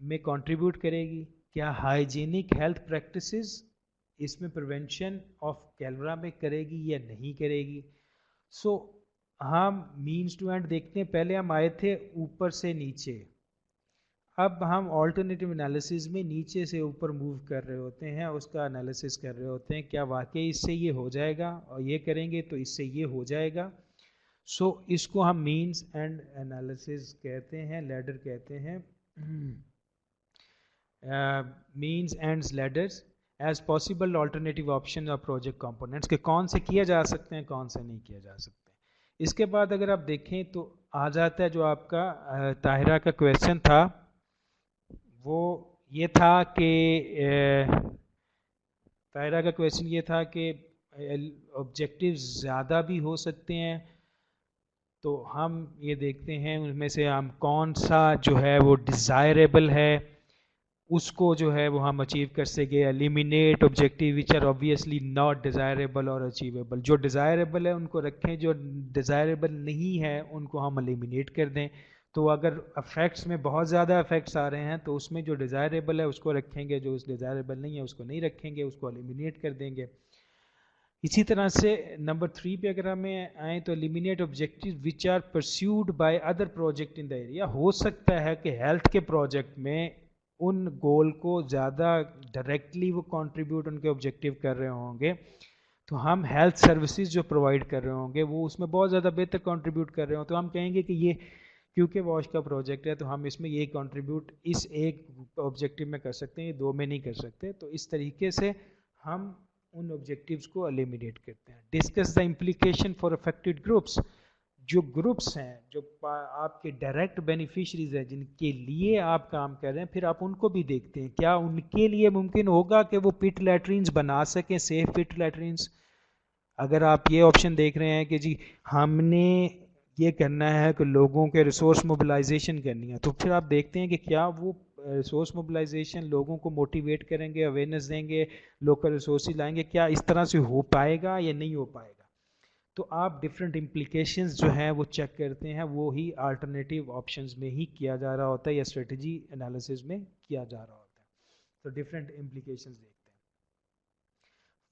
में कंट्रीब्यूट करेगी? क्या हाइजीनिक हेल्थ प्रैक्टिसेस इसमें प्रिवेंशन ऑफ कैलरा में करेगी या नहीं करेगी? हम मीन्स टू एंड देखते हैं। पहले हम आए थे ऊपर से नीचे, अब हम ऑल्टरनेटिव एनालिसिस में नीचे से ऊपर मूव कर रहे होते हैं, उसका एनालिसिस कर रहे होते हैं क्या वाकई इससे ये हो जाएगा, और ये करेंगे तो इससे ये हो जाएगा। इसको हम मीन्स एंड एनालिसिस कहते हैं, लैडर कहते हैं, means and ladders as possible alternative option और प्रोजेक्ट कंपोनेंट्स के कौन से किए जा सकते हैं, कौन से नहीं किए जा सकते। इसके बाद अगर आप देखें तो आ जाता है जो आपका ताहिरा का क्वेश्चन था, वो ये था कि ताहिरा का क्वेश्चन ये था कि ऑब्जेक्टिव्स ज़्यादा भी हो सकते हैं, तो हम ये देखते हैं उनमें से हम कौन सा जो है वो डिज़ायरेबल है उसको जो है वो हम अचीव कर सके। Eliminate objective which are obviously not desirable और अचीवेबल। जो डिज़ायरेबल है उनको रखें, जो डिज़ायरेबल नहीं है उनको हम एलिमिनेट कर दें। तो अगर अफेक्ट्स में बहुत ज़्यादा अफेक्ट्स आ रहे हैं तो उसमें जो डिज़ायरेबल है उसको रखेंगे, जो उस डिज़ायरेबल नहीं है उसको नहीं रखेंगे, उसको एलिमिनेट कर देंगे। इसी तरह से नंबर 3 पे अगर हमें आए तो eliminate objective which are pursued by other project in the area. हो सकता है कि हेल्थ के प्रोजेक्ट में उन गोल को ज़्यादा डायरेक्टली वो कंट्रीब्यूट उनके ऑब्जेक्टिव कर रहे होंगे, तो हम हेल्थ सर्विसेज जो प्रोवाइड कर रहे होंगे वो उसमें बहुत ज़्यादा बेहतर कंट्रीब्यूट कर रहे हो, तो हम कहेंगे कि ये क्योंकि वॉश का प्रोजेक्ट है तो हम इसमें ये कंट्रीब्यूट इस एक ऑब्जेक्टिव में कर सकते हैं, ये दो में नहीं कर सकते। तो इस तरीके से हम उन ऑब्जेक्टिव्स को एलिमिनेट करते हैं। Discuss the implication for affected groups. जो ग्रुप्स हैं, जो आपके डायरेक्ट बेनिफिशरीज हैं जिनके लिए आप काम कर रहे हैं, फिर आप उनको भी देखते हैं, क्या उनके लिए मुमकिन होगा कि वो पिट लैट्रिन्स बना सकें, सेफ पिट लैट्रिन्स। अगर आप ये ऑप्शन देख रहे हैं कि जी हमने ये करना है कि लोगों के रिसोर्स मोबिलाइजेशन करनी है, तो फिर आप देखते हैं कि क्या वो रिसोर्स मोबिलाइजेशन लोगों को मोटिवेट करेंगे, अवेयरनेस देंगे, लोकल रिसोर्स लाएंगे, क्या इस तरह से हो पाएगा या नहीं हो पाएगा। तो आप डिफरेंट इम्प्लीकेशंस जो हैं वो चेक करते हैं, वो ही अल्टरनेटिव ऑप्शंस में ही किया जा रहा होता है या स्ट्रेटजी एनालिसिस में किया जा रहा होता है। तो डिफरेंट इम्प्लीकेशंस देखते हैं।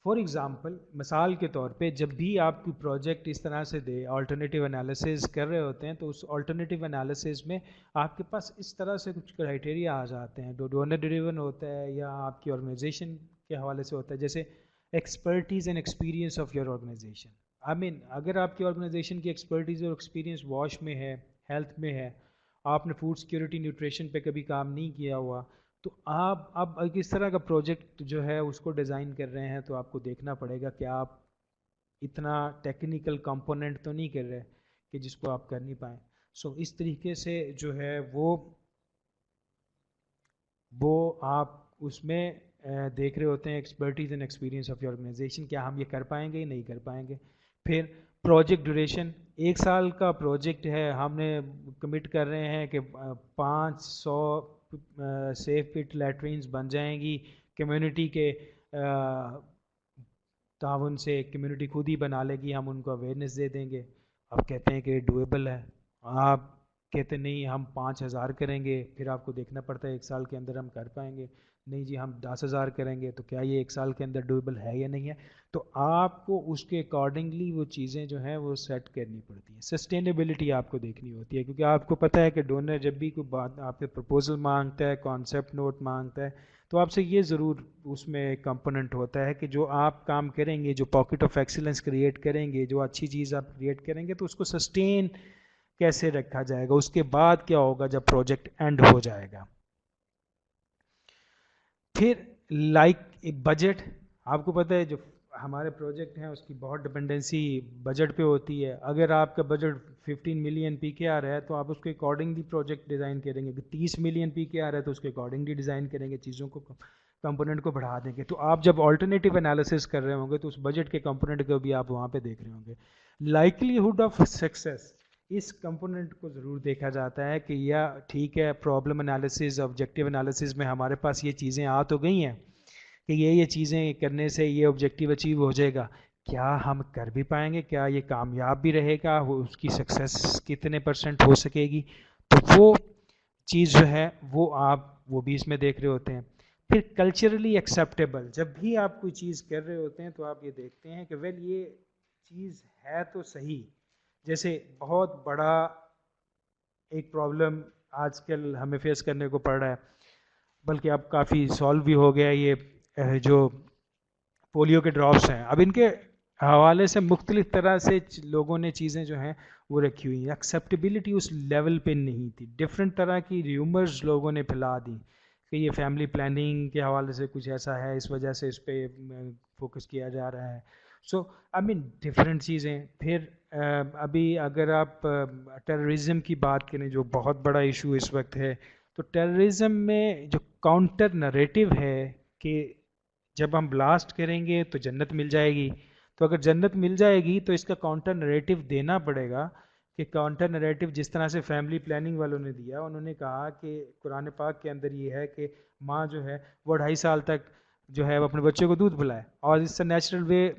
फॉर एग्जांपल, मिसाल के तौर पे, जब भी आप कोई प्रोजेक्ट इस तरह से दे, अल्टरनेटिव एनालिसिस कर रहे होते हैं, तो उस अल्टरनेटिव एनालिसिस में आपके पास इस तरह से कुछ क्राइटेरिया आ जाते हैं, जो डोनर ड्रिवन होता है या आपकी ऑर्गेनाइजेशन के हवाले से होता है, जैसे expertise and experience of your organisation. I mean, अगर आपकी ऑर्गेनाइजेशन की एक्सपर्टीज़ और एक्सपीरियंस वॉश में है, हेल्थ में है, आपने फूड सिक्योरिटी न्यूट्रिशन पे कभी काम नहीं किया हुआ, तो आप अब किस तरह का प्रोजेक्ट जो है उसको डिज़ाइन कर रहे हैं, तो आपको देखना पड़ेगा कि आप इतना टेक्निकल कंपोनेंट तो नहीं कर रहे कि जिसको आप कर नहीं पाएँ। सो इस तरीके से जो है वो आप उसमें देख रहे होते हैं expertise and experience of your organisation, क्या हम ये कर पाएंगे या नहीं कर पाएंगे। फिर प्रोजेक्ट ड्यूरेशन, 1 साल का प्रोजेक्ट है, हमने कमिट कर रहे हैं कि 500 सेफ पिट लैट्रिन्स बन जाएंगी कम्युनिटी के ताउन से, कम्युनिटी खुद ही बना लेगी, हम उनको अवेयरनेस दे देंगे। अब कहते हैं कि डुएबल है, आप कहते नहीं हम 5,000 करेंगे, फिर आपको देखना पड़ता है 1 साल के अंदर हम कर पाएंगे, नहीं जी हम 10,000 करेंगे, तो क्या ये 1 साल के अंदर डुएबल है या नहीं है। तो आपको उसके अकॉर्डिंगली वो चीज़ें जो हैं वो सेट करनी पड़ती हैं। सस्टेनेबिलिटी आपको देखनी होती है, क्योंकि आपको पता है कि डोनर जब भी कोई बात आपके प्रपोजल मांगता है, कॉन्सेप्ट नोट मांगता है, तो आपसे ये ज़रूर उसमें कंपोनेंट होता है कि जो आप काम करेंगे, जो पॉकेट ऑफ एक्सीलेंस क्रिएट करेंगे, जो अच्छी चीज़ आप क्रिएट करेंगे, तो उसको सस्टेन कैसे रखा जाएगा, उसके बाद क्या होगा जब प्रोजेक्ट एंड हो जाएगा। फिर बजट, आपको पता है जो हमारे प्रोजेक्ट हैं उसकी बहुत डिपेंडेंसी बजट पे होती है। अगर आपका बजट 15 मिलियन पी के आ रहा है, तो आप उसके अकॉर्डिंगली प्रोजेक्ट डिज़ाइन करेंगे। अगर 30 मिलियन पी के आ रहा है, तो उसके अकॉर्डिंगली डिज़ाइन करेंगे, चीज़ों को कंपोनेंट को बढ़ा देंगे। तो आप जब ऑल्टरनेटिव एनालिसिस कर रहे होंगे, तो उस बजट के कंपोनेंट को भी आप वहाँ पे देख रहे होंगे। लाइकलीहुड ऑफ सक्सेस, इस कंपोनेंट को ज़रूर देखा जाता है कि या ठीक है, प्रॉब्लम एनालिसिस, ऑब्जेक्टिव एनालिसिस में हमारे पास ये चीज़ें आ तो गई हैं कि ये चीज़ें करने से ये ऑब्जेक्टिव अचीव हो जाएगा, क्या हम कर भी पाएंगे, क्या ये कामयाब भी रहेगा, वो उसकी सक्सेस कितने % हो सकेगी। तो वो चीज़ जो है वो भी इसमें देख रहे होते हैं। फिर कल्चरली एक्सेप्टेबल, जब भी आप कोई चीज़ कर रहे होते हैं तो आप ये देखते हैं कि वेल ये चीज़ है तो सही। जैसे बहुत बड़ा एक प्रॉब्लम आजकल हमें फेस करने को पड़ रहा है, बल्कि अब काफ़ी सॉल्व भी हो गया है, ये जो पोलियो के ड्रॉप्स हैं, अब इनके हवाले से मुख्तलिफ तरह से लोगों ने चीज़ें जो हैं वो रखी हुई हैं। एक्सेप्टेबिलिटी उस लेवल पे नहीं थी, डिफरेंट तरह की र्यूमर्स लोगों ने फैला दी कि ये फैमिली प्लानिंग के हवाले से कुछ ऐसा है, इस वजह से इस पर फोकस किया जा रहा है। सो आई मीन डिफरेंट चीज़ें। फिर अभी अगर आप टेररिज्म की बात करें, जो बहुत बड़ा इशू इस वक्त है, तो टेररिज्म में जो काउंटर नरेटिव है कि जब हम ब्लास्ट करेंगे तो जन्नत मिल जाएगी, तो अगर जन्नत मिल जाएगी तो इसका काउंटर नरेटिव देना पड़ेगा। कि काउंटर नरेटिव जिस तरह से फैमिली प्लानिंग वालों ने दिया, उन्होंने कहा कि कुरान पाक के अंदर ये है कि माँ जो है वो 2.5 साल तक जो है वो अपने बच्चे को दूध पिलाए, और it's a natural way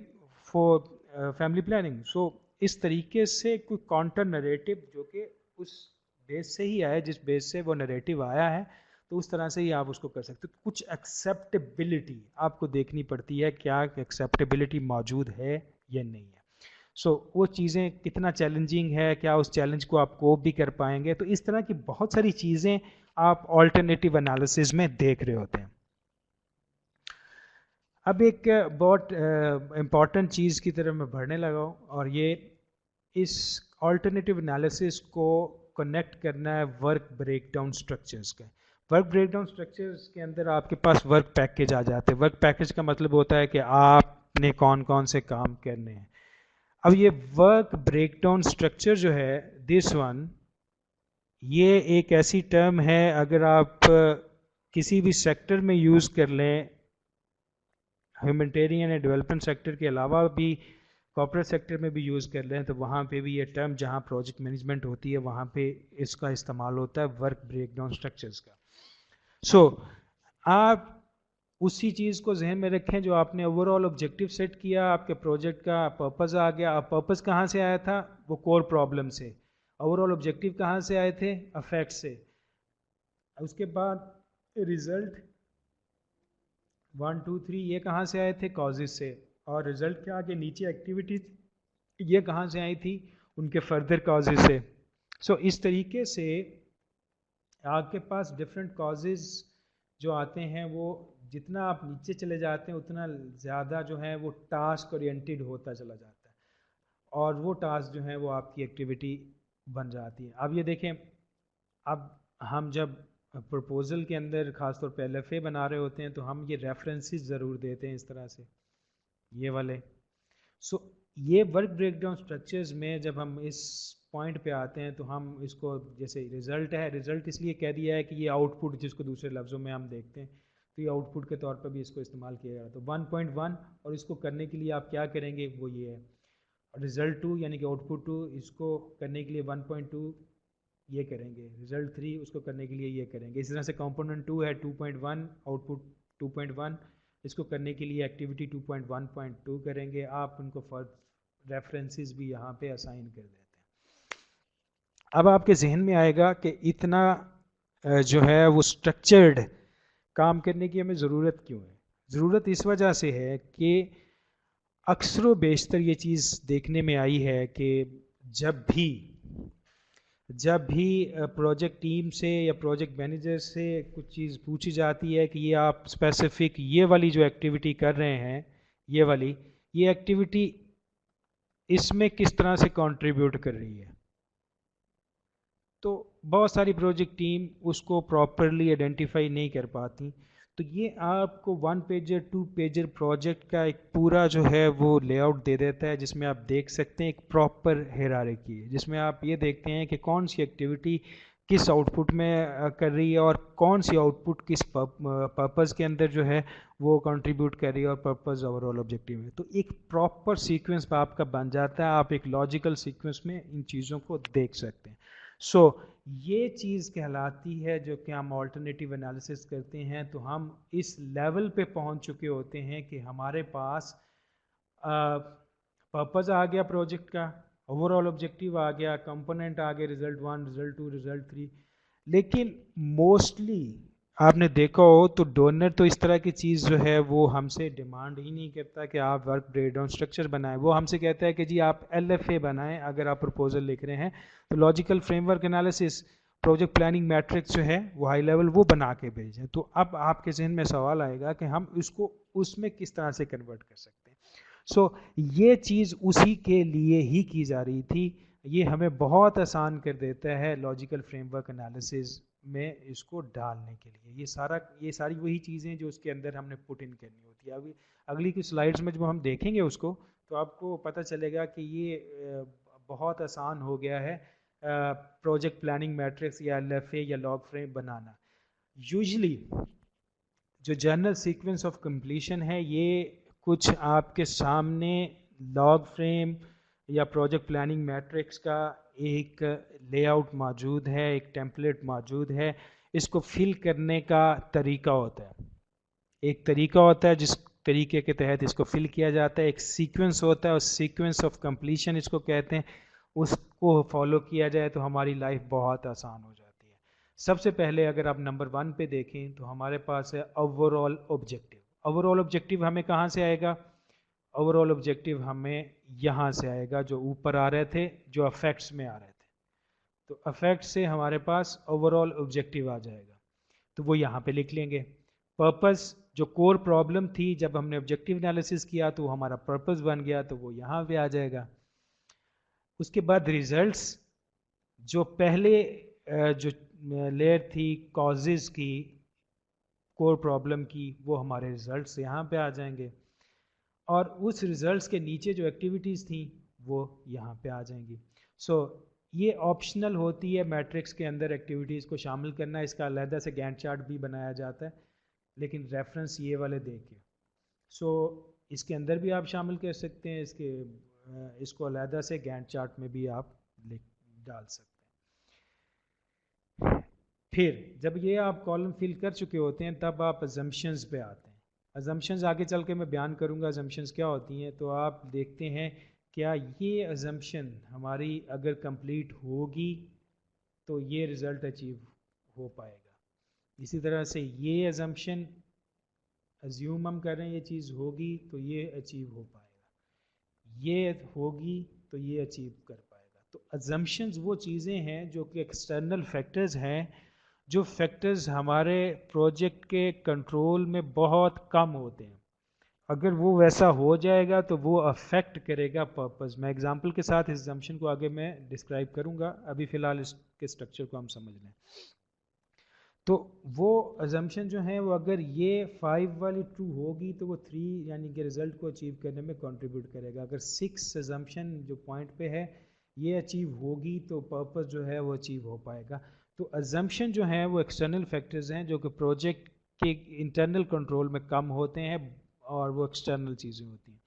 for family planning. So इस तरीके से कोई काउंटर नरेटिव जो कि उस बेस से ही आया, जिस बेस से वो नरेटिव आया है, तो उस तरह से ही आप उसको कर सकते हो। तो कुछ एक्सेप्टेबिलिटी आपको देखनी पड़ती है, क्या एक्सेप्टेबिलिटी मौजूद है या नहीं है। सो वो चीज़ें कितना चैलेंजिंग है, क्या उस चैलेंज को आप कोप भी कर पाएंगे। तो इस तरह की बहुत सारी चीज़ें आप ऑल्टरनेटिव एनालिसिस में देख रहे होते हैं। अब एक बहुत इम्पॉर्टेंट चीज़ की तरफ मैं बढ़ने लगा हूँ, और ये इस ऑल्टरनेटिव एनालिसिस को कनेक्ट करना है वर्क ब्रेकडाउन स्ट्रक्चर्स के। वर्क ब्रेकडाउन स्ट्रक्चर्स के अंदर आपके पास वर्क पैकेज आ जाते हैं। वर्क पैकेज का मतलब होता है कि आपने कौन कौन से काम करने हैं। अब ये वर्क ब्रेकडाउन स्ट्रक्चर जो है, दिस वन, ये एक ऐसी टर्म है, अगर आप किसी भी सेक्टर में यूज़ कर लें, ह्यूमैनिटेरियन या डेवलपमेंट सेक्टर के अलावा भी कॉर्पोरेट सेक्टर में भी यूज़ कर लें, तो वहाँ पे भी ये टर्म, जहाँ प्रोजेक्ट मैनेजमेंट होती है वहाँ पे इसका इस्तेमाल होता है, वर्क ब्रेकडाउन स्ट्रक्चर्स का। सो आप उसी चीज़ को जहन में रखें जो आपने ओवरऑल ऑब्जेक्टिव सेट किया, आपके प्रोजेक्ट का पर्पस आ गया। अब पर्पस कहाँ से आया था? वो कोर प्रॉब्लम से। ओवरऑल ऑब्जेक्टिव कहाँ से आए थे? अफेक्ट से। उसके बाद रिजल्ट 1 2 3 ये कहाँ से आए थे? कॉजेज से। और रिजल्ट के आगे नीचे एक्टिविटीज ये कहाँ से आई थी? उनके फर्दर कॉजेज से। सो इस तरीके से आपके पास डिफरेंट कॉजेज जो आते हैं, वो जितना आप नीचे चले जाते हैं उतना ज़्यादा जो है वो टास्क ओरिएंटेड होता चला जाता है, और वो टास्क जो है वो आपकी एक्टिविटी बन जाती है। अब ये देखें, अब हम जब प्रपोजल के अंदर ख़ासतौर पे LFA बना रहे होते हैं तो हम ये रेफरेंसेस ज़रूर देते हैं इस तरह से, ये वाले। सो ये वर्क ब्रेकडाउन स्ट्रक्चर्स में जब हम इस पॉइंट पे आते हैं तो हम इसको, जैसे रिजल्ट है, रिजल्ट इसलिए कह दिया है कि ये आउटपुट, जिसको दूसरे लफ्ज़ों में हम देखते हैं, तो ये आउटपुट के तौर पर भी इसको इस्तेमाल किया जाता है। तो 1.1, और इसको करने के लिए आप क्या करेंगे, वो ये है। रिजल्ट 2 यानी कि आउटपुट 2, इसको करने के लिए 1.2 ये करेंगे। रिजल्ट 3 उसको करने के लिए ये करेंगे। इस तरह से कंपोनेंट 2 है 2.1, आउटपुट 2.1, इसको करने के लिए एक्टिविटी 2.1.2 करेंगे। आप उनको फॉर रेफरेंसेस भी यहाँ पे असाइन कर देते हैं। अब आपके जहन में आएगा कि इतना जो है वो स्ट्रक्चर्ड काम करने की हमें ज़रूरत क्यों है? ज़रूरत इस वजह से है कि अक्सर व बेशतर ये चीज़ देखने में आई है कि जब भी प्रोजेक्ट टीम से या प्रोजेक्ट मैनेजर से कुछ चीज़ पूछी जाती है कि ये आप स्पेसिफिक ये वाली जो एक्टिविटी कर रहे हैं, ये एक्टिविटी इसमें किस तरह से कंट्रीब्यूट कर रही है, तो बहुत सारी प्रोजेक्ट टीम उसको प्रॉपरली आइडेंटिफाई नहीं कर पाती। तो ये आपको 1 पेजर 2 पेजर प्रोजेक्ट का एक पूरा जो है वो लेआउट दे देता है, जिसमें आप देख सकते हैं एक प्रॉपर हायरार्की है, जिसमें आप ये देखते हैं कि कौन सी एक्टिविटी किस आउटपुट में कर रही है, और कौन सी आउटपुट किस पर्पज़ के अंदर जो है वो कंट्रीब्यूट कर रही है, और पर्पज़ ओवरऑल ऑब्जेक्टिव है। तो एक प्रॉपर सीक्वेंस आपका बन जाता है, आप एक लॉजिकल सीक्वेंस में इन चीज़ों को देख सकते हैं। सो ये चीज़ कहलाती है, जो कि हम ऑल्टरनेटिव एनालिसिस करते हैं, तो हम इस लेवल पे पहुंच चुके होते हैं कि हमारे पास पर्पज़ आ गया प्रोजेक्ट का, ओवरऑल ऑब्जेक्टिव आ गया, कंपोनेंट आ गए, रिजल्ट 1, रिजल्ट 2, रिजल्ट 3। लेकिन मोस्टली आपने देखा हो तो डोनर तो इस तरह की चीज़ जो है वो हमसे डिमांड ही नहीं करता कि आप वर्क ब्रेकडाउन स्ट्रक्चर बनाएं। वो हमसे कहता है कि जी आप LFA बनाएं, अगर आप प्रपोजल लिख रहे हैं तो logical framework analysis, project planning matrix जो है वो हाई लेवल वो बना के भेजें। तो अब आपके जहन में सवाल आएगा कि हम इसको उसमें किस तरह से कन्वर्ट कर सकते हैं। सो ये चीज़ उसी के लिए ही की जा रही थी। ये हमें बहुत आसान कर देता है लॉजिकल फ्रेमवर्क एनालिसिस में इसको डालने के लिए। ये सारी वही चीज़ें जो उसके अंदर हमने पुट इन करनी होती है। अभी अगली कुछ स्लाइड्स में जब हम देखेंगे उसको, तो आपको पता चलेगा कि ये बहुत आसान हो गया है प्रोजेक्ट प्लानिंग मैट्रिक्स या LFA या लॉग फ्रेम बनाना। यूजुअली जो जनरल सीक्वेंस ऑफ कंप्लीशन है, ये कुछ आपके सामने लॉग फ्रेम या प्रोजेक्ट प्लानिंग मैट्रिक्स का एक लेआउट मौजूद है, एक टेम्पलेट मौजूद है। इसको फिल करने का तरीका होता है, एक तरीका होता है जिस तरीके के तहत इसको फिल किया जाता है, एक सीक्वेंस होता है, और सीक्वेंस ऑफ कंप्लीशन इसको कहते हैं। उसको फॉलो किया जाए तो हमारी लाइफ बहुत आसान हो जाती है। सबसे पहले अगर आप नंबर 1 पे देखें तो हमारे पास है ओवरऑल ऑब्जेक्टिव। ओवरऑल ऑब्जेक्टिव हमें कहाँ से आएगा? ओवरऑल ऑब्जेक्टिव हमें यहाँ से आएगा, जो ऊपर आ रहे थे, जो अफेक्ट्स में आ रहे थे। तो अफेक्ट से हमारे पास ओवरऑल ऑब्जेक्टिव आ जाएगा, तो वो यहाँ पे लिख लेंगे। पर्पस, जो कोर प्रॉब्लम थी जब हमने ऑब्जेक्टिव एनालिसिस किया तो हमारा पर्पस बन गया, तो वो यहाँ पे आ जाएगा। उसके बाद रिजल्ट्स, जो पहले जो लेयर थी कॉजेज की, कोर प्रॉब्लम की, वो हमारे रिजल्ट्स यहाँ पे आ जाएंगे। और उस रिजल्ट्स के नीचे जो एक्टिविटीज़ थी वो यहाँ पे आ जाएंगी। सो ये ऑप्शनल होती है मैट्रिक्स के अंदर एक्टिविटीज़ को शामिल करना, इसका अलहदा से गैंट चार्ट भी बनाया जाता है, लेकिन रेफरेंस ये वाले देखें। सो इसके अंदर भी आप शामिल कर सकते हैं, इसको अलहदा से गैंट चार्ट में भी आप डाल सकते हैं। फिर जब ये आप कॉलम फिल कर चुके होते हैं तब आप अजम्पशंस पे आते हैं। अजम्पशंस आगे चल के मैं बयान करूँगा अजम्पशंस क्या होती हैं। तो आप देखते हैं क्या ये अजम्पशन हमारी अगर कंप्लीट होगी तो ये रिज़ल्ट अचीव हो पाएगा। इसी तरह से ये अजम्पशन अज्यूम हम कर रहे हैं ये चीज़ होगी तो ये अचीव हो पाएगा, ये होगी तो ये अचीव कर पाएगा। तो अजम्पशंस वो चीज़ें हैं जो कि एक्सटर्नल फैक्टर्स हैं, जो फैक्टर्स हमारे प्रोजेक्ट के कंट्रोल में बहुत कम होते हैं। अगर वो वैसा हो जाएगा तो वो अफेक्ट करेगा पर्पस। मैं एग्जांपल के साथ इस अजम्पशन को आगे मैं डिस्क्राइब करूंगा, अभी फ़िलहाल इसके स्ट्रक्चर को हम समझ लें। तो वो अजम्पशन जो है वो अगर ये 5 वाली ट्रू होगी तो वो 3 यानी कि रिज़ल्ट को अचीव करने में कंट्रीब्यूट करेगा। अगर 6 अजम्पशन जो पॉइंट पे है ये अचीव होगी तो पर्पस जो है वो अचीव हो पाएगा। तो अजम्पशन जो है वो एक्सटर्नल फैक्टर्स हैं जो कि प्रोजेक्ट के इंटरनल कंट्रोल में कम होते हैं और वो एक्सटर्नल चीज़ें होती हैं।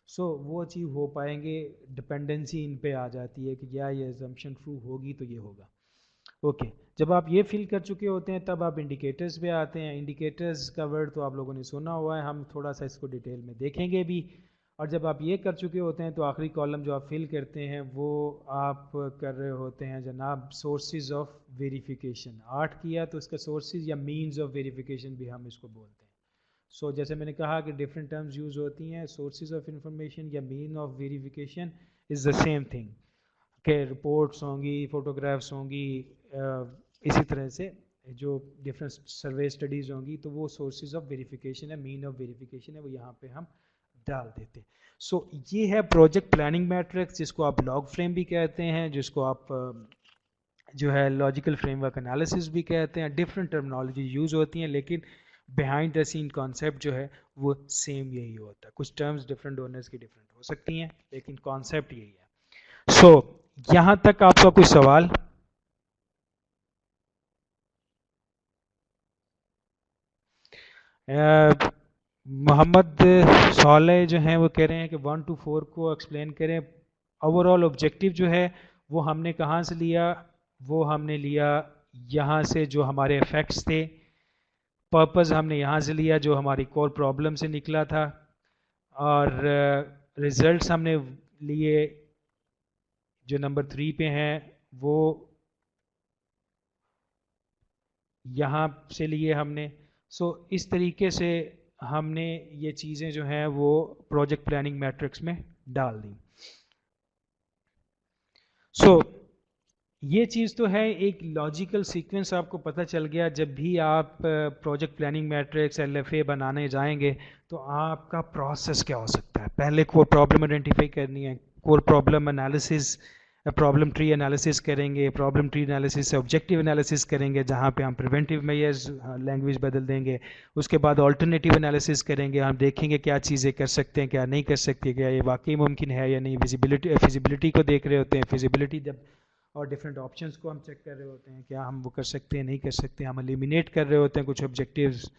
सो वो अचीव हो पाएंगे, डिपेंडेंसी इन पे आ जाती है कि या ये अजम्पशन ट्रू होगी तो ये होगा। ओके जब आप ये फिल कर चुके होते हैं तब आप इंडिकेटर्स पे आते हैं। इंडिकेटर्स का वर्ड तो आप लोगों ने सुना हुआ है, हम थोड़ा सा इसको डिटेल में देखेंगे भी। और जब आप ये कर चुके होते हैं तो आखिरी कॉलम जो आप फिल करते हैं वो आप कर रहे होते हैं जनाब सोर्सेज ऑफ वेरिफिकेशन। 8 किया तो इसका सोर्सेज या मीन्स ऑफ वेरिफिकेशन भी हम इसको बोलते हैं। सो जैसे मैंने कहा कि डिफरेंट टर्म्स यूज़ होती हैं, सोर्सेज ऑफ इंफॉर्मेशन या mean of verification is the same thing. के रिपोर्ट्स होंगी, फ़ोटोग्राफ्स होंगी, इसी तरह से जो डिफरेंट सर्वे स्टडीज़ होंगी तो वो सोर्सेज ऑफ वेरिफिकेशन है, मीन ऑफ वेरिफिकेशन है, वो यहाँ पे हम डाल देते हैं। सो ये है प्रोजेक्ट प्लानिंग मैट्रिक्स, जिसको आप लॉग फ्रेम भी कहते हैं, जिसको आप जो है लॉजिकल फ्रेमवर्क एनालिसिस भी कहते हैं। डिफरेंट टर्मिनोलॉजी यूज़ होती हैं लेकिन बिहाइंड द सीन कॉन्सेप्ट जो है वो सेम यही होता है। कुछ टर्म्स डिफरेंट ओनर्स की डिफरेंट हो सकती हैं लेकिन कॉन्सेप्ट यही है। सो यहाँ तक आपका कोई सवाल? मोहम्मद साले जो हैं वो कह रहे हैं कि 1 to 4 को एक्सप्लेन करें। ओवरऑल ऑब्जेक्टिव जो है वो हमने कहाँ से लिया? वो हमने लिया यहाँ से, जो हमारे इफेक्ट्स थे। पर्पस हमने यहाँ से लिया जो हमारी कोर प्रॉब्लम से निकला था। और रिजल्ट्स हमने लिए जो नंबर 3 पे हैं वो यहाँ से लिए हमने। सो इस तरीके से हमने ये चीज़ें जो हैं वो प्रोजेक्ट प्लानिंग मैट्रिक्स में डाल दी। सो ये चीज़ तो है, एक लॉजिकल सीक्वेंस आपको पता चल गया। जब भी आप प्रोजेक्ट प्लानिंग मैट्रिक्स LFA बनाने जाएंगे तो आपका प्रोसेस क्या हो सकता है? पहले कोर प्रॉब्लम आइडेंटिफाई करनी है, core problem analysis, problem tree analysis करेंगे, प्रॉब्लम ट्री एनालिसिस से ऑब्जेक्टिव एनालिसिस करेंगे जहाँ पे हम प्रिवेंटिव मेजर्स लैंग्वेज बदल देंगे। उसके बाद ऑल्टरनेटिव एनालिसिस करेंगे, हम देखेंगे क्या चीज़ें कर सकते हैं क्या नहीं कर सकते, क्या ये वाकई मुमकिन है या नहीं। फिजिबिलिटी को देख रहे होते हैं, फिजिबिलिटी जब और डिफरेंट ऑप्शंस को हम चेक कर रहे होते हैं, क्या हम वो कर सकते हैं नहीं कर सकते। हम एलिमिनेट कर रहे होते हैं कुछ ऑब्जेक्टिव्स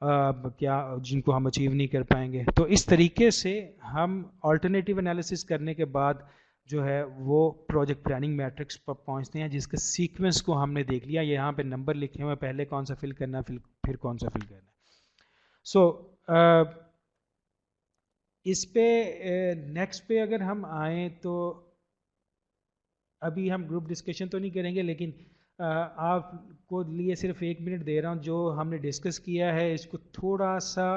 क्या जिनको हम अचीव नहीं कर पाएंगे। तो इस तरीके से हम अल्टरनेटिव एनालिसिस करने के बाद जो है वो प्रोजेक्ट प्लानिंग मैट्रिक्स पर पहुंचते हैं, जिसके सीक्वेंस को हमने देख लिया। यहाँ पे नंबर लिखे हुए, पहले कौन सा फिल करना फिर कौन सा फिल करना। सो इस पे नेक्स्ट पे अगर हम आए तो अभी हम ग्रुप डिस्कशन तो नहीं करेंगे, लेकिन आपको लिए सिर्फ 1 मिनट दे रहा हूँ। जो हमने डिस्कस किया है इसको थोड़ा सा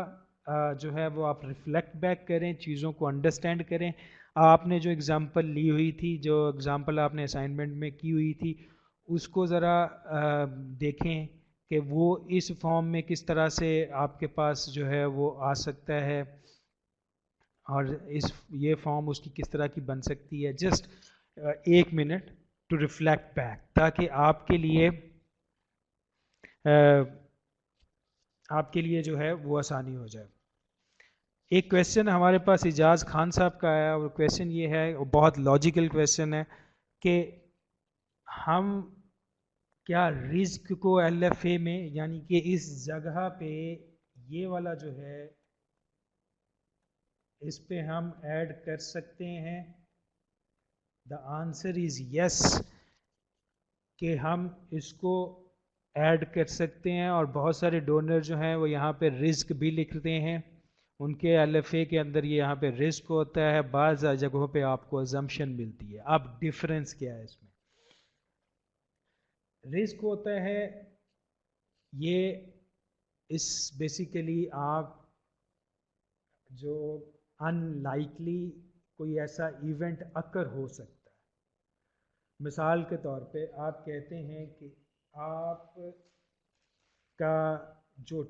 जो है वो आप रिफ्लेक्ट बैक करें, चीज़ों को अंडरस्टैंड करें। आपने जो एग्ज़ाम्पल ली हुई थी, जो एग्ज़ाम्पल आपने असाइनमेंट में की हुई थी, उसको ज़रा देखें कि वो इस फॉर्म में किस तरह से आपके पास जो है वो आ सकता है और ये फॉर्म उसकी किस तरह की बन सकती है। Just 1 minute to reflect back, ताकि आपके लिए जो है वो आसानी हो जाए। एक क्वेश्चन हमारे पास इजाज खान साहब का आया और क्वेश्चन ये है, वो बहुत लॉजिकल क्वेश्चन है कि हम क्या रिस्क को एलएफए में, यानी कि इस जगह पे ये वाला जो है इस पे हम ऐड कर सकते हैं? द आंसर इज यस, कि हम इसको ऐड कर सकते हैं। और बहुत सारे डोनर जो हैं वो यहाँ पे रिस्क भी लिखते हैं, उनके एलएफए के अंदर ये यहाँ पे रिस्क होता है, बाज़ जगहों पे आपको अजम्पशन मिलती है। अब डिफरेंस क्या है इसमें? रिस्क होता है ये, इस बेसिकली आप जो अनलाइकली कोई ऐसा इवेंट अकर हो सकता है। मिसाल के तौर पे आप कहते हैं कि आप का जो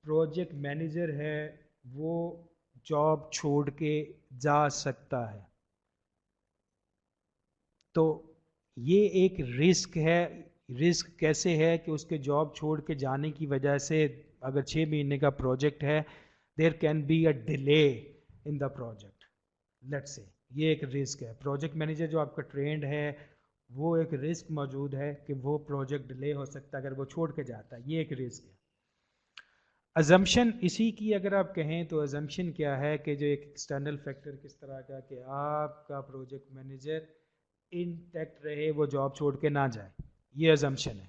प्रोजेक्ट मैनेजर है वो जॉब छोड़ के जा सकता है, तो ये एक रिस्क है। रिस्क कैसे है कि उसके जॉब छोड़ के जाने की वजह से, अगर 6 महीने का प्रोजेक्ट है, there can be a delay in the project, let's say, ये एक रिस्क है। प्रोजेक्ट मैनेजर जो आपका ट्रेंड है, वो एक रिस्क मौजूद है कि वो प्रोजेक्ट डिले हो सकता है अगर वो छोड़ के जाता है, ये एक रिस्क है। अजम्पशन इसी की अगर आप कहें तो अजम्पशन क्या है कि जो एक एक्सटर्नल फैक्टर किस तरह का, कि आपका प्रोजेक्ट मैनेजर इंटैक्ट रहे, वो जॉब छोड़ के ना जाए, ये अजम्पशन है।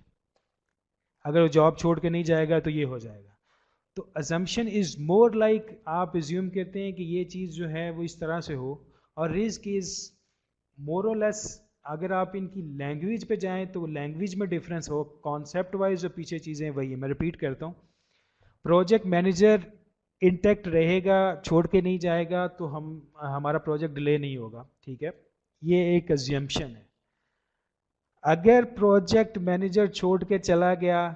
अगर वो जॉब छोड़ के नहीं जाएगा तो ये हो जाएगा। तो अजम्पशन इज मोर लाइक आप एज्यूम करते हैं कि ये चीज़ जो है वो इस तरह से हो, और रिस्क इज मोर और लेस, अगर आप इनकी लैंग्वेज पे जाएं तो लैंग्वेज में डिफरेंस हो, कॉन्सेप्ट वाइज जो पीछे चीज़ें वही है। मैं रिपीट करता हूँ, प्रोजेक्ट मैनेजर इंटैक्ट रहेगा, छोड़ के नहीं जाएगा, तो हमारा प्रोजेक्ट डिले नहीं होगा, ठीक है, ये एक अज्यूम्पशन है। अगर प्रोजेक्ट मैनेजर छोड़ के चला गया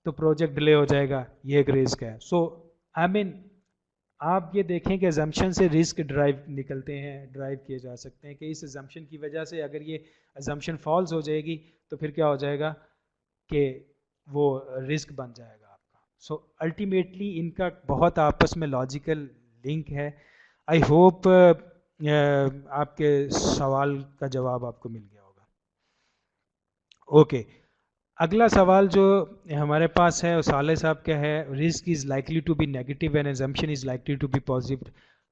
तो प्रोजेक्ट डिले हो जाएगा, ये एक रिस्क है। सो आई मीन आप ये देखें कि अजम्पशन से रिस्क ड्राइव निकलते हैं, ड्राइव किए जा सकते हैं, कि इस अजम्पशन की वजह से अगर ये अजम्पशन फॉल्स हो जाएगी तो फिर क्या हो जाएगा कि वो रिस्क बन जाएगा आपका। सो अल्टीमेटली इनका बहुत आपस में लॉजिकल लिंक है। आई होप आपके सवाल का जवाब आपको मिल गया होगा। ओके, अगला सवाल जो हमारे पास है वो साले साहब का है, risk is likely to be negative and assumption is likely to be positive.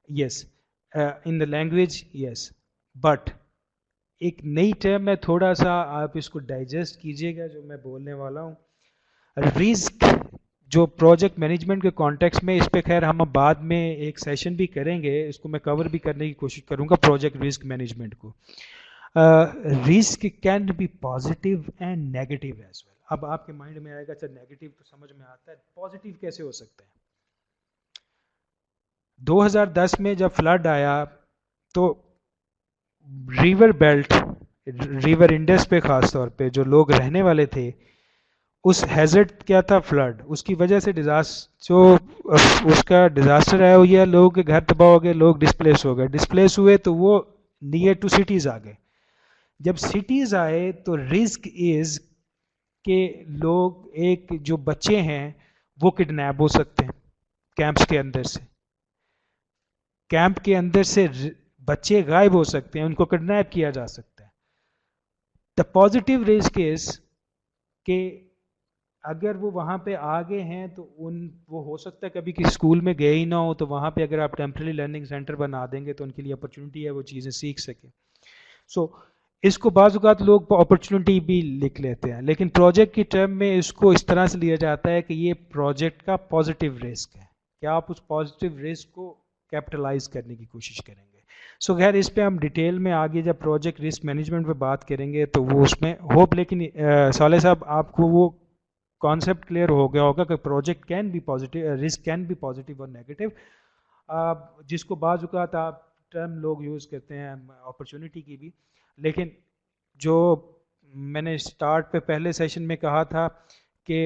Yes, in the language yes, but एक नई टर्म है, थोड़ा सा आप इसको डाइजेस्ट कीजिएगा जो मैं बोलने वाला हूँ। रिस्क जो प्रोजेक्ट मैनेजमेंट के कॉन्टेक्स्ट में, इस पे खैर हम बाद में एक सेशन भी करेंगे, इसको मैं कवर भी करने की कोशिश करूँगा, प्रोजेक्ट रिस्क मैनेजमेंट को। Risk can be positive and negative as well. अब आपके माइंड में आएगा अच्छा नेगेटिव तो समझ में आता है, पॉजिटिव कैसे हो सकता है? 2010 में जब फ्लड आया तो रिवर बेल्ट, रिवर इंडस पे खास तौर पे जो लोग रहने वाले थे, उस हैजर्ड क्या था, फ्लड, उसकी वजह से डिजास्टर जो उसका डिजास्टर आया, वो ये लोगों के घर तबाह हो गए, लोग डिस्प्लेस हो गए, डिस्प्लेस हुए तो वो नियर टू सिटीज आ गए। जब सिटीज आए तो रिस्क इज के लोग, एक जो बच्चे हैं वो किडनैप हो सकते हैं कैंप्स के अंदर से, कैंप के अंदर से बच्चे गायब हो सकते हैं, उनको किडनैप किया जा सकता है। द पॉजिटिव रिस्क इज के अगर वो वहाँ पे आ गए हैं तो वो हो सकता है कभी किसी स्कूल में गए ही ना हो, तो वहाँ पे अगर आप टेम्पररी लर्निंग सेंटर बना देंगे तो उनके लिए अपॉर्चुनिटी है वो चीज़ें सीख सके। सो इसको बाज़-औक़ात लोग अपॉर्चुनिटी भी लिख लेते हैं, लेकिन प्रोजेक्ट की टर्म में इसको इस तरह से लिया जाता है कि ये प्रोजेक्ट का पॉजिटिव रिस्क है, कि आप उस पॉजिटिव रिस्क को कैपिटलाइज करने की कोशिश करेंगे। सो खैर इस पे हम डिटेल में आगे जब प्रोजेक्ट रिस्क मैनेजमेंट पे बात करेंगे तो वो उसमें होप, लेकिन साले साहब आपको वो कॉन्सेप्ट क्लियर हो गया होगा कि project can be positive, risk can be positive और नेगेटिव। जिसको बाज़-औक़ात आप टर्म लोग यूज़ करते हैं अपॉर्चुनिटी की भी, लेकिन जो मैंने स्टार्ट पे पहले सेशन में कहा था कि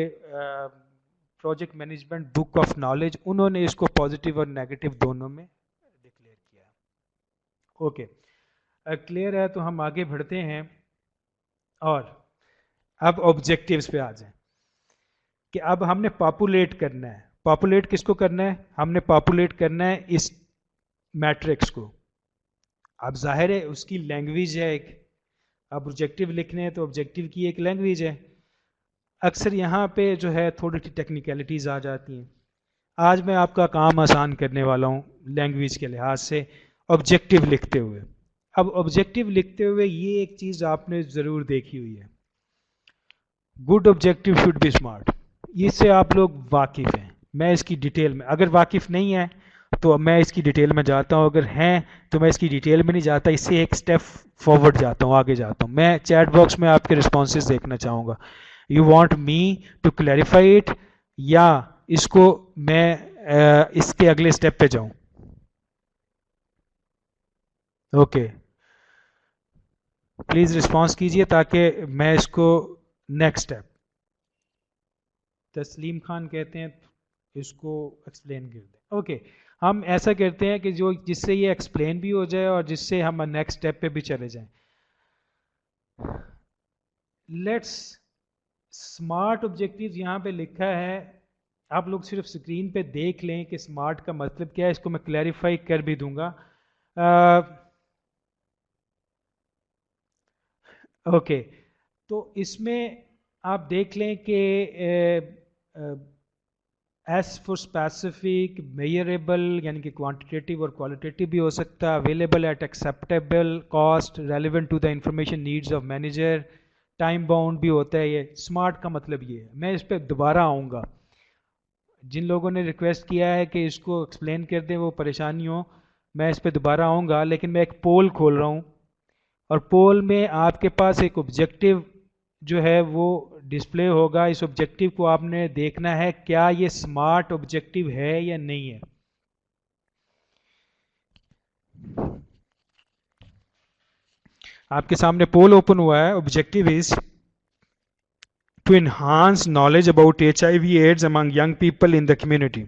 project management book of knowledge, उन्होंने इसको पॉजिटिव और नेगेटिव दोनों में डिक्लेयर किया है। ओके, क्लियर है तो हम आगे बढ़ते हैं और अब ऑब्जेक्टिव्स पे आ जाएं कि अब हमने पॉपुलेट करना है। पॉपुलेट किसको करना है? हमने पॉपुलेट करना है इस मैट्रिक्स को। अब जाहिर है उसकी लैंग्वेज है एक, अब ऑब्जेक्टिव लिखने हैं तो ऑब्जेक्टिव की एक लैंग्वेज है। अक्सर यहाँ पे जो है थोड़ी सी टेक्निकलिटीज़ आ जाती हैं। आज मैं आपका काम आसान करने वाला हूँ लैंग्वेज के लिहाज से, ऑब्जेक्टिव लिखते हुए। अब ऑब्जेक्टिव लिखते हुए ये एक चीज़ आपने ज़रूर देखी हुई है, good objective should be smart. इससे आप लोग वाकिफ़ हैं। मैं इसकी डिटेल में, अगर वाकिफ़ नहीं है तो मैं इसकी डिटेल में जाता हूँ, अगर हैं तो मैं इसकी डिटेल में नहीं जाता, इससे एक स्टेप फॉरवर्ड जाता हूँ, आगे जाता हूँ। मैं चैट बॉक्स में आपके रिस्पॉन्सेज देखना चाहूँगा। You want me to clarify it, या इसको मैं इसके अगले स्टेप पे जाऊँ? ओके, प्लीज़ रिस्पॉन्स कीजिए ताकि मैं इसको नेक्स्ट स्टेप। तस्लीम खान कहते हैं इसको एक्सप्लेन कर दें। ओके, हम ऐसा करते हैं कि जो जिससे ये एक्सप्लेन भी हो जाए और जिससे हम नेक्स्ट स्टेप पे भी चले जाएं। लेट्स, स्मार्ट ऑब्जेक्टिव यहाँ पे लिखा है, आप लोग सिर्फ स्क्रीन पे देख लें कि स्मार्ट का मतलब क्या है, इसको मैं क्लैरिफाई कर भी दूंगा। ओके, तो इसमें आप देख लें कि एस फॉर स्पेसिफिक, मेजरेबल यानी कि क्वांटिटेटिव और क्वालिटेटिव भी हो सकता है, available at acceptable cost, relevant to the information needs of manager, time bound भी होता है। ये स्मार्ट का मतलब ये है। मैं इस पर दोबारा आऊँगा, जिन लोगों ने रिक्वेस्ट किया है कि इसको एक्सप्लेन कर दें वो परेशानी हो, मैं इस पर दोबारा आऊँगा। लेकिन मैं एक पोल खोल रहा हूँ और पोल में आपके पास एक ऑब्जेक्टिव जो है वो डिस्प्ले होगा। इस ऑब्जेक्टिव को आपने देखना है क्या ये स्मार्ट ऑब्जेक्टिव है या नहीं है। आपके सामने पोल ओपन हुआ है। Objective is to enhance knowledge about HIV/AIDS among young people in the community.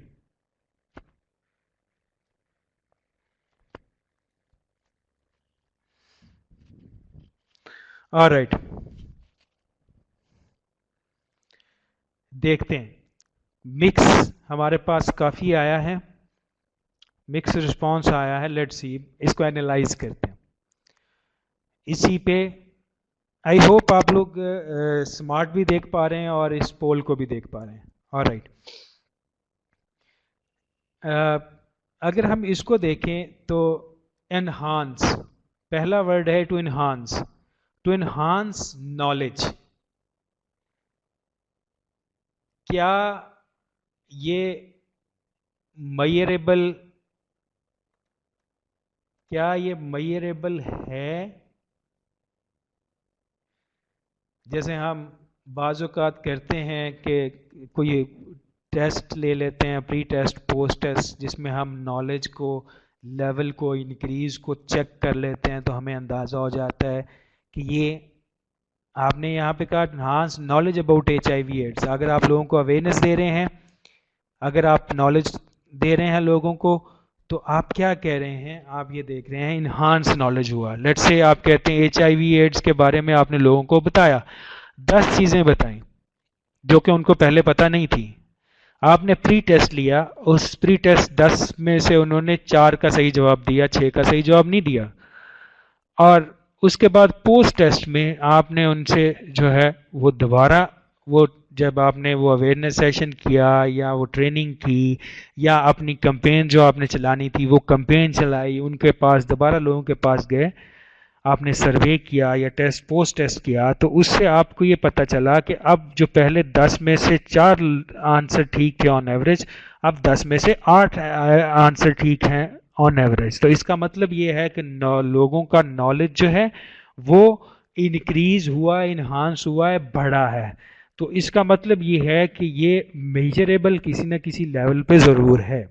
All right, देखते हैं। मिक्स हमारे पास काफ़ी आया है, मिक्स रिस्पांस आया है। लेट्स सी, इसको एनालाइज करते हैं। इसी पे आई होप आप लोग स्मार्ट भी देख पा रहे हैं और इस पोल को भी देख पा रहे हैं। ऑलराइट, अगर हम इसको देखें तो एनहांस, पहला वर्ड है to enhance, to enhance knowledge. क्या ये मेजरेबल, क्या ये मेजरेबल है? जैसे हम बाज़ औक़ात करते हैं कि कोई टेस्ट ले लेते हैं, प्री टेस्ट पोस्ट टेस्ट, जिसमें हम नॉलेज को, लेवल को, इंक्रीज़ को चेक कर लेते हैं, तो हमें अंदाज़ा हो जाता है कि ये, आपने यहाँ पे कहा एनहांस नॉलेज अबाउट HIV/AIDS। अगर आप लोगों को अवेयरनेस दे रहे हैं, अगर आप नॉलेज दे रहे हैं लोगों को, तो आप क्या कह रहे हैं, आप ये देख रहे हैं इन्हांस नॉलेज हुआ। लेट्स से आप कहते हैं HIV/AIDS के बारे में आपने लोगों को बताया, 10 चीज़ें बताई जो कि उनको पहले पता नहीं थी। आपने प्री टेस्ट लिया, उस प्री टेस्ट 10 में से उन्होंने 4 का सही जवाब दिया, 6 का सही जवाब नहीं दिया। और उसके बाद पोस्ट टेस्ट में आपने उनसे जो है वो दोबारा, वो जब आपने वो अवेयरनेस सेशन किया या वो ट्रेनिंग की या अपनी कंपेन जो आपने चलानी थी वो कंपेन चलाई, उनके पास दोबारा लोगों के पास गए, आपने सर्वे किया या टेस्ट पोस्ट टेस्ट किया, तो उससे आपको ये पता चला कि अब जो पहले 10 में से 4 आंसर ठीक थे ऑन एवरेज, अब 10 में से 8 आंसर ठीक हैं ऑन एवरेज। तो इसका मतलब ये है कि लोगों का नॉलेज जो है वो इंक्रीज हुआ, इन्हांस हुआ है, बढ़ा है। तो इसका मतलब ये है कि ये मेजरेबल किसी न किसी लेवल पे ज़रूर है।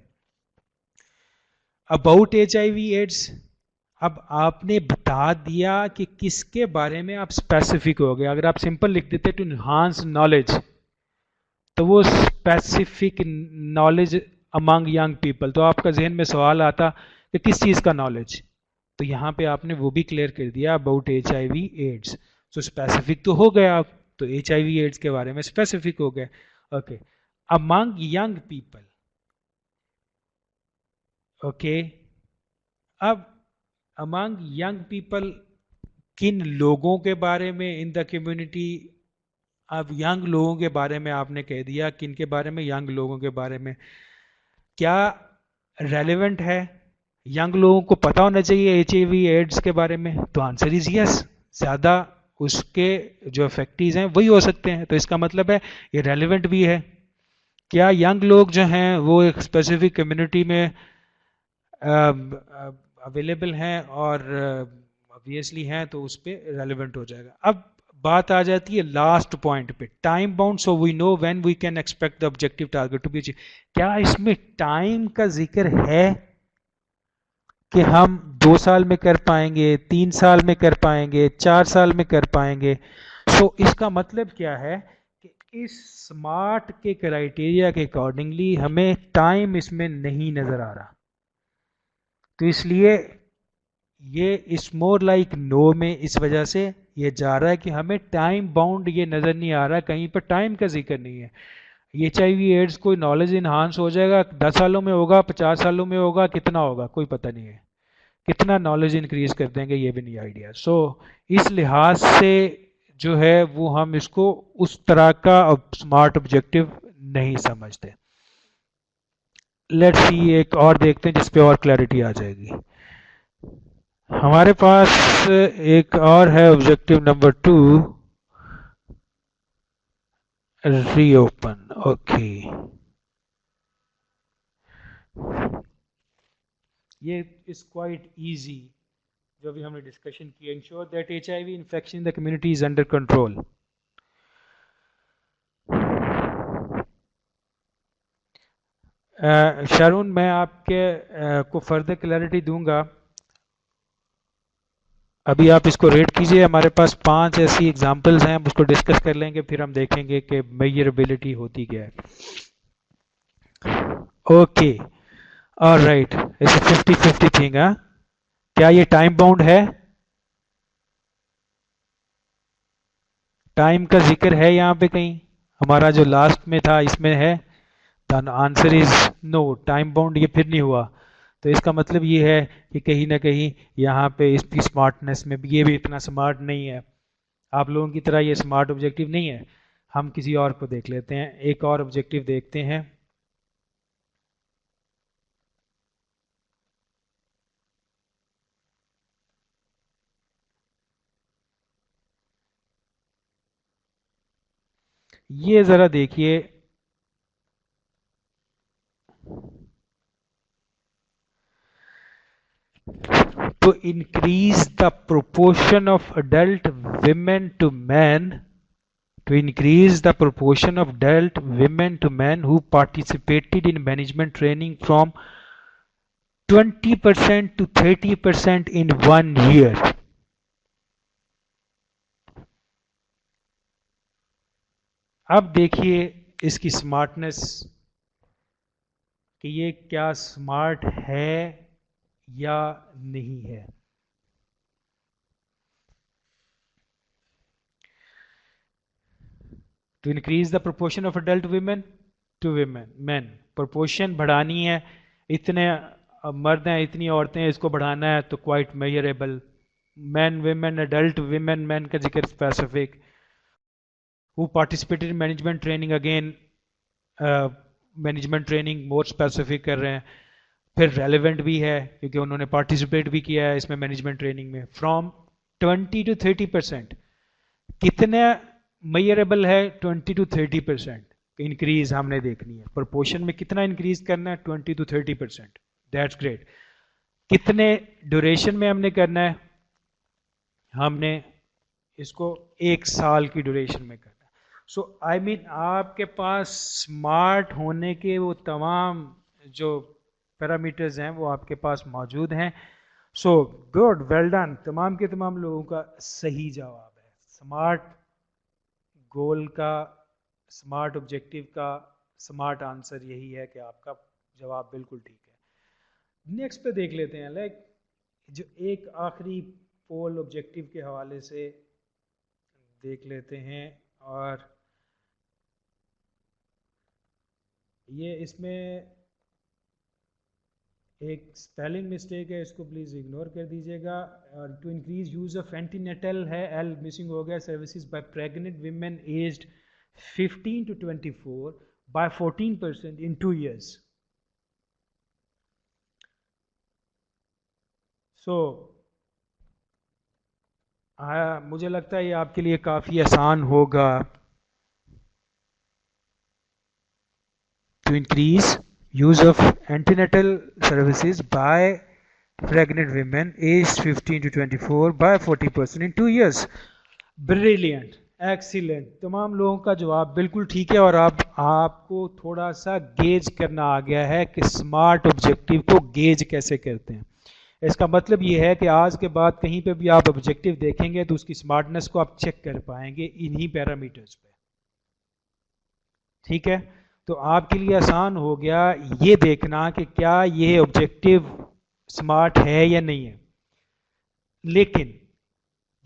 अबाउट HIV/AIDS, अब आपने बता दिया कि किसके बारे में आप स्पेसिफिक हो गए। अगर आप सिंपल लिख देते टू इन्हांस नॉलेज, तो वो specific knowledge among young people, तो आपका जहन में सवाल आता कि किस चीज़ का नॉलेज, तो यहाँ पे आपने वो भी क्लियर कर दिया अबाउट HIV/AIDS। तो स्पेसिफिक तो हो गया आप, तो HIV/AIDS के बारे में स्पेसिफिक हो गए। Okay, among young people, okay, अब अमंग यंग पीपल, किन लोगों के बारे में इन द कम्युनिटी, अब यंग लोगों के बारे में आपने कह दिया, किन के बारे में, यंग लोगों के बारे में, क्या रेलेवेंट है, यंग लोगों को पता होना चाहिए एचआईवी एड्स के बारे में? तो आंसर इज यस। ज़्यादा उसके जो इफेक्टिव हैं वही हो सकते हैं, तो इसका मतलब है ये रेलेवेंट भी है। क्या यंग लोग जो हैं वो एक स्पेसिफिक कम्युनिटी में अवेलेबल हैं और ऑब्वियसली हैं, तो उस पर रेलिवेंट हो जाएगा। अब बात आ जाती है लास्ट पॉइंट पे, time bound, so we know when we can expect the objective target to be achieve. क्या इसमें टाइम का जिक्र है कि हम 2 साल में कर पाएंगे, 3 साल में कर पाएंगे, 4 साल में कर पाएंगे? सो इसका मतलब क्या है कि इस स्मार्ट के क्राइटेरिया के अकॉर्डिंगली हमें टाइम इसमें नहीं नजर आ रहा, तो इसलिए ये इस मोर लाइक नो में इस वजह से ये जा रहा है कि हमें टाइम बाउंड ये नज़र नहीं आ रहा, कहीं पर टाइम का जिक्र नहीं है। एच आई वी एड्स कोई नॉलेज इन्हांस हो जाएगा, 10 सालों में होगा, 50 सालों में होगा, कितना होगा कोई पता नहीं है, कितना नॉलेज इंक्रीज कर देंगे ये भी नहीं आइडिया। सो इस लिहाज से जो है वो हम इसको उस तरह का स्मार्ट ऑब्जेक्टिव नहीं समझते। लेट्स सी एक और देखते हैं जिसपे और क्लैरिटी आ जाएगी। हमारे पास एक और है ऑब्जेक्टिव नंबर 2, रीओपन। ओके, ये इज क्वाइट इजी, जो भी हमने डिस्कशन किया। Ensure that HIV infection in the community is under control. शारून, मैं आपके को फर्दर क्लैरिटी दूंगा, अभी आप इसको रेट कीजिए। हमारे पास 5 ऐसी एग्जांपल्स हैं, हम उसको डिस्कस कर लेंगे, फिर हम देखेंगे कि मेजरेबिलिटी होती क्या है। Okay, alright, it's 50-50 thing. हाँ, क्या ये टाइम बाउंड है? टाइम का जिक्र है यहाँ पे कहीं? हमारा जो लास्ट में था इसमें है? The answer is no, time bound ये फिर नहीं हुआ। तो इसका मतलब ये है कि कहीं ना कहीं यहाँ पे इसकी स्मार्टनेस में भी ये भी इतना स्मार्ट नहीं है, आप लोगों की तरह ये स्मार्ट ऑब्जेक्टिव नहीं है। हम किसी और को देख लेते हैं, एक और ऑब्जेक्टिव देखते हैं। ये जरा देखिए, to increase the proportion of adult women to men, to increase the proportion of adult women to men who participated in management training from 20% to 30% in 1 year. अब देखिए इसकी स्मार्टनेस, कि ये क्या स्मार्ट है या नहीं है। To increase the proportion of adult women to women man, proportion बढ़ानी है, इतने मर्द हैं इतनी औरतें हैं, इसको बढ़ाना है तो quite measurable. Man women adult women man का जिक्र specific, who participated in management training, again management training more specific कर रहे हैं, फिर रेलिवेंट भी है क्योंकि उन्होंने पार्टिसिपेट भी किया है इसमें मैनेजमेंट ट्रेनिंग में। फ्रॉम 20 to 30%, कितने मेजरेबल है? 20 to 30% इंक्रीज हमने देखनी है, प्रोपोर्शन में कितना इंक्रीज करना है? 20 to 30%। That's great. कितने ड्यूरेशन में हमने करना है? हमने इसको 1 साल की ड्यूरेशन में करना है। सो आई मीन आपके पास स्मार्ट होने के वो तमाम जो पैरामीटर्स हैं वो आपके पास मौजूद हैं। सो गुड, वेल डन, तमाम के तमाम लोगों का सही जवाब है। स्मार्ट गोल का, स्मार्ट ऑब्जेक्टिव का स्मार्ट आंसर यही है कि आपका जवाब बिल्कुल ठीक है। नेक्स्ट पे देख लेते हैं, लाइक जो एक आखिरी पोल ऑब्जेक्टिव के हवाले से देख लेते हैं, और ये इसमें एक स्पेलिंग मिस्टेक है, इसको प्लीज़ इग्नोर कर दीजिएगा। और to increase use of antenatal है, एल मिसिंग हो गया, services by pregnant women aged 15 to 24 by 14% in 2 years. So मुझे लगता है ये आपके लिए काफ़ी आसान होगा। To increase use of antenatal services by pregnant women aged 15 to 24 by 40% in 2 years. Brilliant, excellent, तमाम लोगों का जवाब बिल्कुल ठीक है। और अब आपको थोड़ा सा गेज करना आ गया है कि स्मार्ट ऑब्जेक्टिव को गेज कैसे करते हैं। इसका मतलब ये है कि आज के बाद कहीं पे भी आप ऑब्जेक्टिव देखेंगे तो उसकी स्मार्टनेस को आप चेक कर पाएंगे इन्हीं पैरामीटर्स पे। ठीक है, तो आपके लिए आसान हो गया ये देखना कि क्या ये ऑब्जेक्टिव स्मार्ट है या नहीं है। लेकिन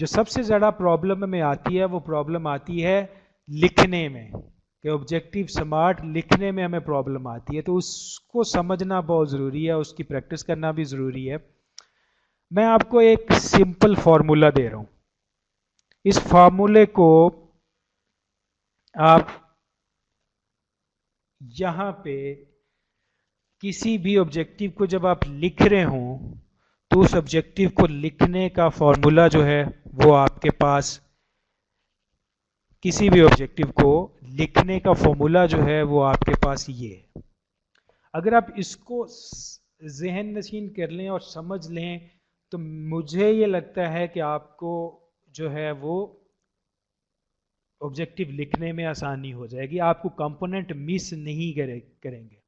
जो सबसे ज़्यादा प्रॉब्लम में आती है वो प्रॉब्लम आती है लिखने में, कि ऑब्जेक्टिव स्मार्ट लिखने में हमें प्रॉब्लम आती है। तो उसको समझना बहुत ज़रूरी है, उसकी प्रैक्टिस करना भी ज़रूरी है। मैं आपको एक सिंपल फार्मूला दे रहा हूँ। इस फार्मूले को आप यहाँ पे किसी भी ऑब्जेक्टिव को जब आप लिख रहे हों तो उस ऑब्जेक्टिव को लिखने का फॉर्मूला जो है वो आपके पास, किसी भी ऑब्जेक्टिव को लिखने का फॉर्मूला जो है वो आपके पास ये है। अगर आप इसको ज़हन नशीन कर लें और समझ लें तो मुझे ये लगता है कि आपको जो है वो ऑब्जेक्टिव लिखने में आसानी हो जाएगी, आपको कंपोनेंट मिस नहीं करेंगे।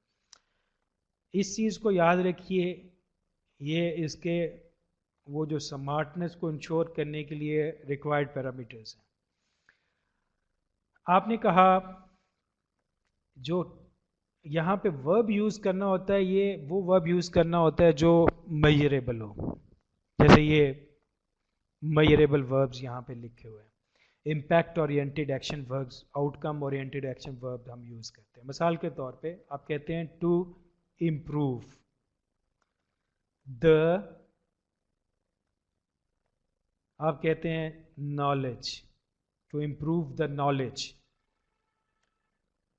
इस चीज़ को याद रखिए, ये इसके वो जो स्मार्टनेस को इंश्योर करने के लिए रिक्वायर्ड पैरामीटर्स हैं। आपने कहा जो यहाँ पे वर्ब यूज़ करना होता है, ये वो वर्ब यूज़ करना होता है जो मेजरेबल हो, जैसे ये मेजरेबल वर्ब्स यहाँ पे लिखे हुए हैं। Impact oriented action verbs, outcome oriented action verb हम यूज़ करते हैं। मिसाल के तौर पे आप कहते हैं टू इम्प्रूव द, आप कहते हैं knowledge, to improve the knowledge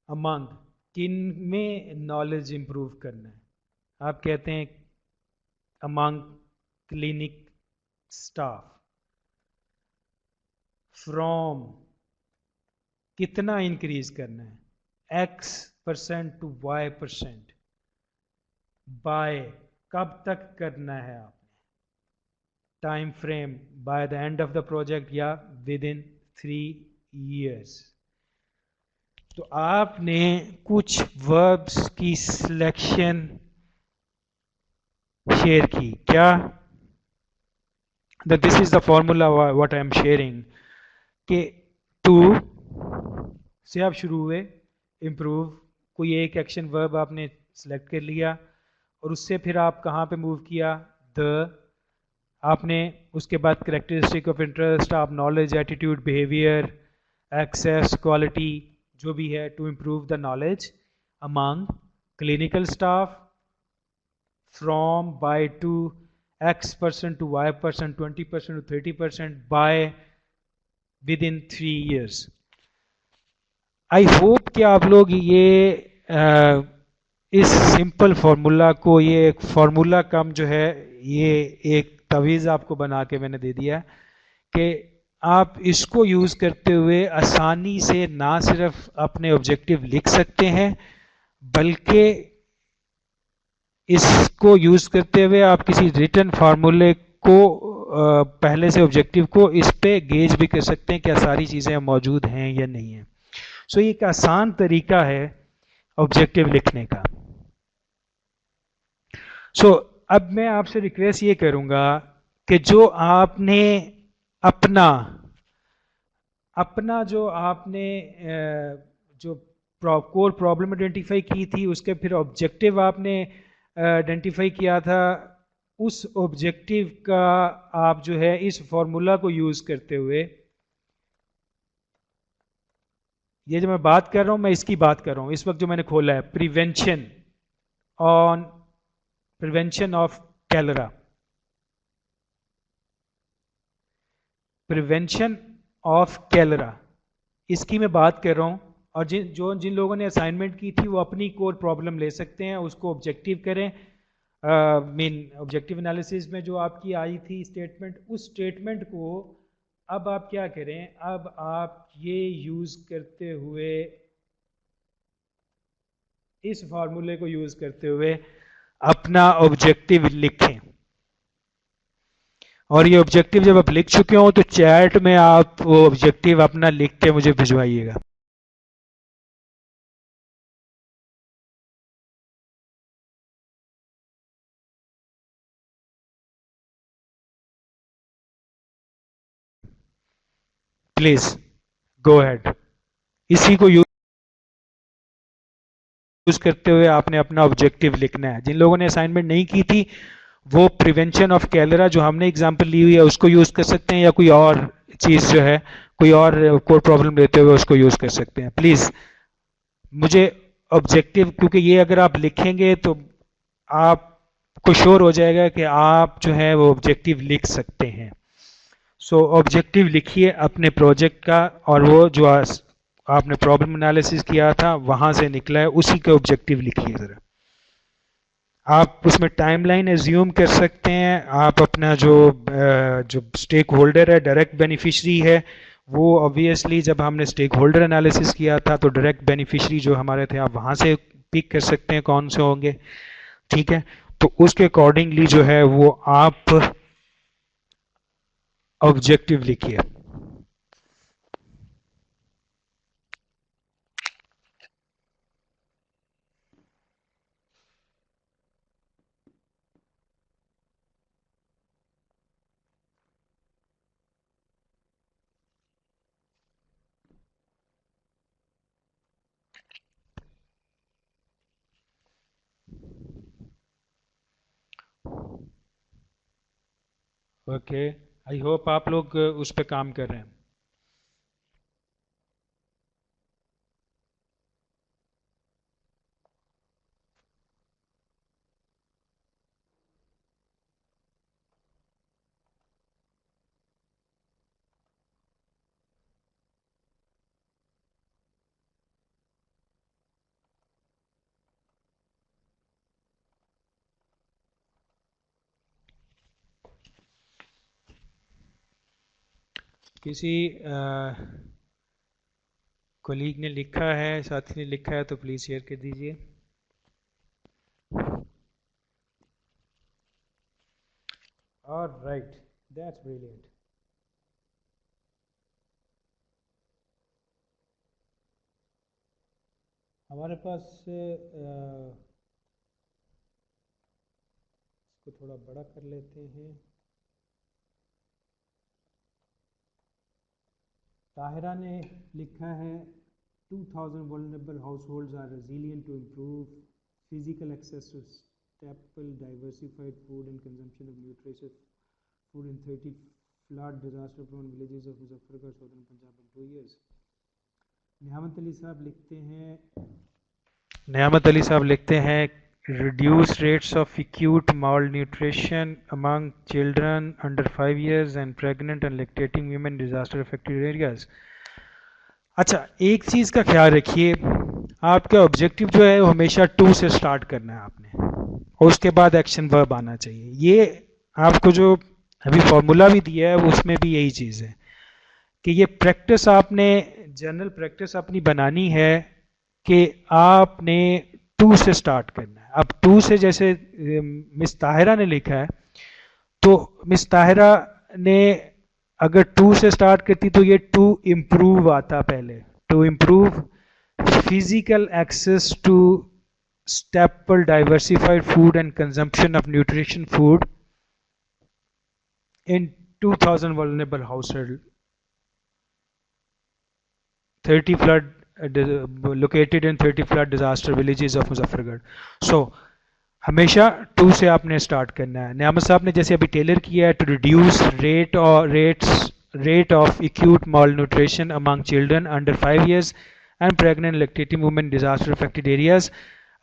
among, किन में नॉलेज इंप्रूव करना है, आप कहते हैं अमंग क्लिनिक स्टाफ। फ्रॉम, कितना इंक्रीज करना है, X% to Y%। बाय, कब तक करना है आपने, time frame by the end of the project या विद इन 3 years। तो आपने कुछ वर्ब्स की सिलेक्शन शेयर की, क्या this is the formula what I am sharing, कि टू से आप शुरू हुए, इम्प्रूव, कोई एक एक्शन वर्ब आपने सेलेक्ट कर लिया और उससे फिर आप कहाँ पे मूव किया, द, आपने उसके बाद करेक्टरिस्टिक ऑफ इंटरेस्ट, आप knowledge, attitude, behaviour, access, quality, जो भी है, to improve the knowledge among clinical staff, from, by, to, X% to Y%, 20% to 30%, by, within 3 years। I hope कि आप लोग ये इस सिंपल फार्मूला को, ये एक फार्मूला कम जो है, ये एक तवीज़ आपको बना के मैंने दे दिया कि आप इसको यूज़ करते हुए आसानी से ना सिर्फ अपने ऑब्जेक्टिव लिख सकते हैं बल्कि इसको यूज़ करते हुए आप किसी रिटन फार्मूले को पहले से ऑब्जेक्टिव को इस पे गेज भी कर सकते हैं क्या सारी चीज़ें मौजूद हैं या नहीं है। सो ये एक आसान तरीका है ऑब्जेक्टिव लिखने का। सो अब मैं आपसे रिक्वेस्ट ये करूंगा कि जो आपने अपना जो आपने जो कोर प्रॉब्लम आइडेंटिफाई की थी, उसके फिर ऑब्जेक्टिव आपने आइडेंटिफाई किया था, उस ऑब्जेक्टिव का आप जो है इस फॉर्मूला को यूज करते हुए, ये जो मैं बात कर रहा हूं मैं इसकी बात कर रहा हूं इस वक्त जो मैंने खोला है, prevention on prevention of cholera, prevention of cholera, इसकी मैं बात कर रहा हूँ। और जिन लोगों ने असाइनमेंट की थी वो अपनी कोर प्रॉब्लम ले सकते हैं, उसको ऑब्जेक्टिव करें। मीन ऑब्जेक्टिव एनालिसिस में जो आपकी आई थी स्टेटमेंट, उस स्टेटमेंट को अब आप क्या करें, अब आप ये यूज़ करते हुए, इस फार्मूले को यूज़ करते हुए अपना ऑब्जेक्टिव लिखें। और ये ऑब्जेक्टिव जब आप लिख चुके हो तो चैट में आप वो ऑब्जेक्टिव अपना लिख के मुझे भिजवाइएगा। Please go ahead. इसी को यूज करते हुए आपने अपना ऑब्जेक्टिव लिखना है। जिन लोगों ने असाइनमेंट नहीं की थी वो प्रिवेंशन ऑफ कैलरा जो हमने एग्जांपल ली हुई है उसको यूज कर सकते हैं, या कोई और चीज जो है, कोई और कोर प्रॉब्लम लेते हुए उसको यूज कर सकते हैं। प्लीज मुझे ऑब्जेक्टिव, क्योंकि ये अगर आप लिखेंगे तो आपको श्योर हो जाएगा कि आप जो है वो ऑब्जेक्टिव लिख सकते हैं। सो ऑब्जेक्टिव लिखिए अपने प्रोजेक्ट का, और वो जो आपने प्रॉब्लम एनालिसिस किया था वहां से निकला है उसी का ऑब्जेक्टिव लिखिए जरा। आप उसमें टाइमलाइन एज्यूम कर सकते हैं। आप अपना जो स्टेक होल्डर है, डायरेक्ट बेनिफिशरी है, वो ऑब्वियसली जब हमने स्टेक होल्डर एनालिसिस किया था तो डायरेक्ट बेनिफिशरी जो हमारे थे आप वहां से पिक कर सकते हैं कौन से होंगे। ठीक है, तो उसके अकॉर्डिंगली जो है वो आप ऑब्जेक्टिव लिखिए। ओके, आई होप आप लोग उस पर काम कर रहे हैं। किसी कोलीग ने लिखा है, साथी ने लिखा है, तो प्लीज़ शेयर कर दीजिए। Alright, that's brilliant. हमारे पास इसको थोड़ा बड़ा कर लेते हैं। ताहिरा ने लिखा है 2000 vulnerable households are resilient to improve physical access to staple diversified food and consumption of nutritious food in 30 flood disaster prone villages of Muzaffargarh, southern Punjab in 2 years। नियामत अली साहब लिखते हैं reduce rates of acute malnutrition among children under 5 years and pregnant and lactating women disaster affected areas। अच्छा, एक चीज़ का ख्याल रखिए, आपका objective जो है वो हमेशा 2 से स्टार्ट करना है आपने, और उसके बाद एक्शन वर्ब आना चाहिए। ये आपको जो अभी फॉर्मूला भी दिया है उसमें भी यही चीज़ है कि ये प्रैक्टिस आपने, जनरल प्रैक्टिस अपनी बनानी है कि आपने 2 से स्टार्ट करना है। अब 2 से जैसे मिस ताहिरा ने लिखा है, तो मिस ताहिरा ने अगर 2 से स्टार्ट करती तो ये टू इम्प्रूव आता पहले, to improve physical access to staple diversified food and consumption of nutrition food in 2000 vulnerable household, 30 flood located in 30 flood disaster villages of Muzaffargarh। So हमेशा 2 से आपने स्टार्ट करना है। नियामत साहब ने जैसे अभी टेलर किया है, to reduce rate of acute malnutrition among children under 5 years and pregnant lactating women disaster affected areas।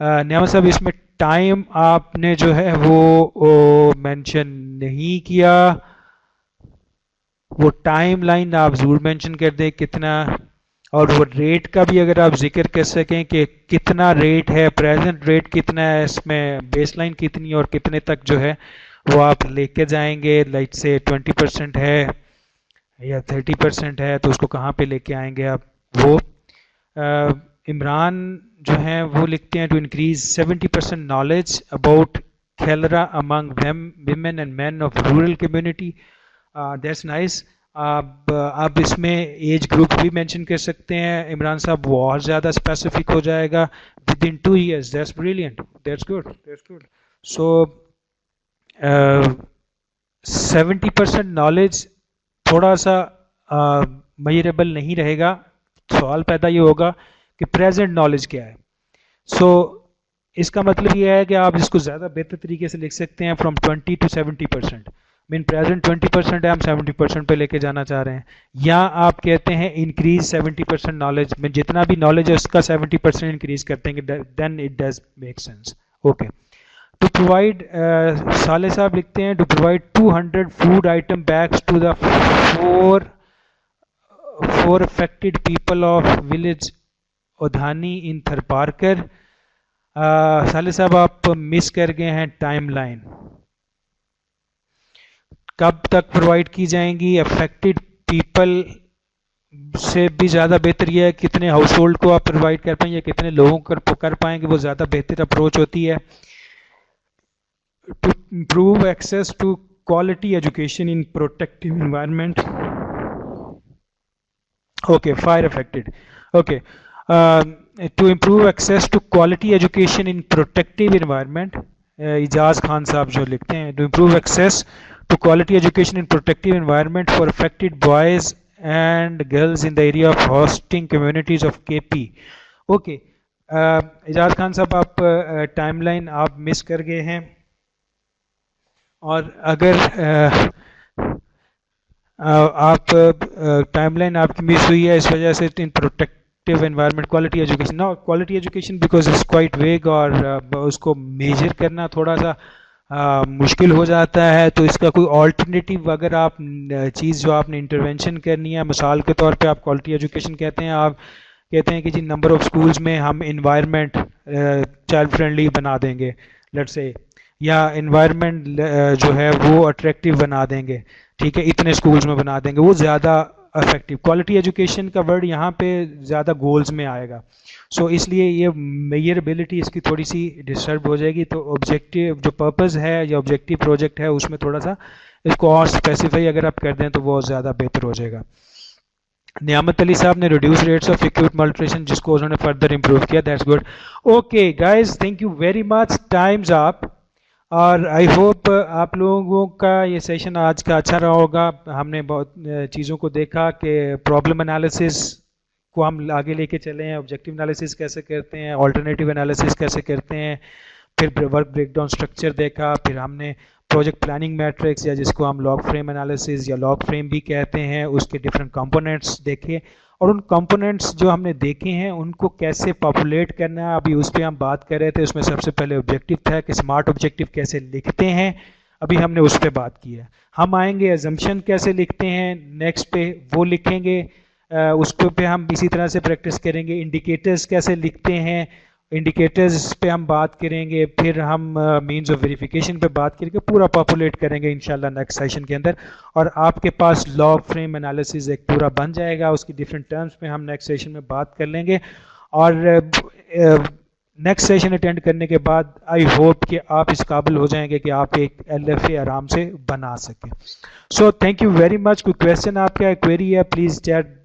न्यामत साहब इसमें टाइम आपने जो है वो मेंशन नहीं किया, वो टाइम लाइन आप जरूर मेंशन कर दें कितना, और वो रेट का भी अगर आप जिक्र कर सकें कि कितना रेट है, प्रेजेंट रेट कितना है, इसमें बेसलाइन कितनी और कितने तक जो है वो आप लेके जाएंगे। लाइक से 20% है या 30% है तो उसको कहाँ पे लेके आएंगे आप वो। इमरान जो हैं वो लिखते हैं to increase 70% knowledge about cholera among women and men of rural community. That's nice. आप इसमें एज ग्रुप भी मेंशन कर सकते हैं इमरान साहब, बहुत ज़्यादा स्पेसिफिक हो जाएगा। With in 2 years, that's brilliant, that's good, that's good. So 70% knowledge थोड़ा सा मेजरेबल नहीं रहेगा। सवाल पैदा ये होगा कि प्रेजेंट नॉलेज क्या है। सो इसका मतलब ये है कि आप इसको ज़्यादा बेहतर तरीके से लिख सकते हैं फ्रॉम 20 to 70%। मीन प्रेजेंट 20% है, हम 70% पे लेके जाना चाह रहे हैं, या आप कहते हैं इंक्रीज 70% नॉलेज में, जितना भी नॉलेज है उसका 70% इंक्रीज करते हैं, then it does make sense. Okay, to provide साले साहब लिखते हैं to provide 200 food item bags to the four affected people of village Odhani in Tharparkar. साले साहब आप मिस कर गए हैं टाइम लाइन, कब तक प्रोवाइड की जाएंगी? अफेक्टेड पीपल से भी ज़्यादा बेहतर यह है कितने हाउस होल्ड को आप प्रोवाइड कर पाएंगे, कितने लोगों को कर पाएंगे, वो ज़्यादा बेहतर अप्रोच होती है। To improve access to quality education in protective environment. Okay, fire affected. Okay, to improve access to quality education in protective environment, Ijaz Khan साहब जो लिखते हैं to improve access to quality education in protective environment for affected boys and girls in the area of hosting communities of KP। Okay, Ijaz Khan साहब आप timeline आप miss कर गए हैं, और अगर आप टाइमलाइन आपकी मिस हुई है इस वजह से इन प्रोटेक्टिव एनवायरनमेंट क्वालिटी एजुकेशन, ना quality education because it's quite वेग, और उसको मेजर करना थोड़ा सा मुश्किल हो जाता है। तो इसका कोई ऑल्टरनेटिव अगर आप चीज़ जो आपने इंटरवेंशन करनी है, मिसाल के तौर पे आप क्वालिटी एजुकेशन कहते हैं, आप कहते हैं कि जी नंबर ऑफ स्कूल्स में हम इन्वायरमेंट चाइल्ड फ्रेंडली बना देंगे लेट्स से, या इन्वायरमेंट जो है वो अट्रैक्टिव बना देंगे, ठीक है, इतने स्कूल्स में बना देंगे, वो ज़्यादा इफेक्टिव। क्वालिटी एजुकेशन का वर्ड यहाँ पे ज़्यादा गोल्स में आएगा, सो इसलिए ये मेजरेबिलिटी इसकी थोड़ी सी डिस्टर्ब हो जाएगी। तो ऑब्जेक्टिव जो पर्पस है या ऑब्जेक्टिव प्रोजेक्ट है उसमें थोड़ा सा इसको और स्पेसिफाई अगर आप कर दें तो वो ज़्यादा बेहतर हो जाएगा। नियामत अली साहब ने रिड्यूस रेट्स ऑफ एक्यूट मल्ट्रिशन जिसको उन्होंने फर्दर इंप्रूव किया, that's good. Okay guys, thank you very much, times up. और आई होप आप लोगों का ये सेशन आज का अच्छा रहा होगा। हमने बहुत चीज़ों को देखा कि प्रॉब्लम एनालिसिस को हम आगे लेके चले हैं, ऑब्जेक्टिव एनालिसिस कैसे करते हैं, ऑल्टरनेटिव एनालिसिस कैसे करते हैं, फिर वर्क ब्रेकडाउन स्ट्रक्चर देखा, फिर हमने प्रोजेक्ट प्लानिंग मैट्रिक्स या जिसको हम लॉग फ्रेम एनालिसिस या लॉग फ्रेम भी कहते हैं उसके डिफरेंट कंपोनेंट्स देखे, और उन कंपोनेंट्स जो हमने देखे हैं उनको कैसे पॉपुलेट करना है अभी उस पर हम बात कर रहे थे। उसमें सबसे पहले ऑब्जेक्टिव था कि स्मार्ट ऑब्जेक्टिव कैसे लिखते हैं, अभी हमने उस पर बात की है। हम आएंगे एजम्पशन कैसे लिखते हैं, नेक्स्ट पे वो लिखेंगे, उस पे हम इसी तरह से प्रैक्टिस करेंगे। इंडिकेटर्स कैसे लिखते हैं, इंडिकेटर्स पे हम बात करेंगे, फिर हम मींस ऑफ वेरिफिकेशन पे बात करके पूरा पॉपुलेट करेंगे इंशाल्लाह नेक्स्ट सेशन के अंदर, और आपके पास लॉग फ्रेम एनालिसिस एक पूरा बन जाएगा। उसकी डिफरेंट टर्म्स पे हम नेक्स्ट सेशन में बात कर लेंगे, और नेक्स्ट सेशन अटेंड करने के बाद आई होप कि आप इस काबिल हो जाएंगे कि आप एक LFA आराम से बना सकें। So thank you very much. कोई क्वेश्चन आपका क्वेरी है प्लीज़ चैट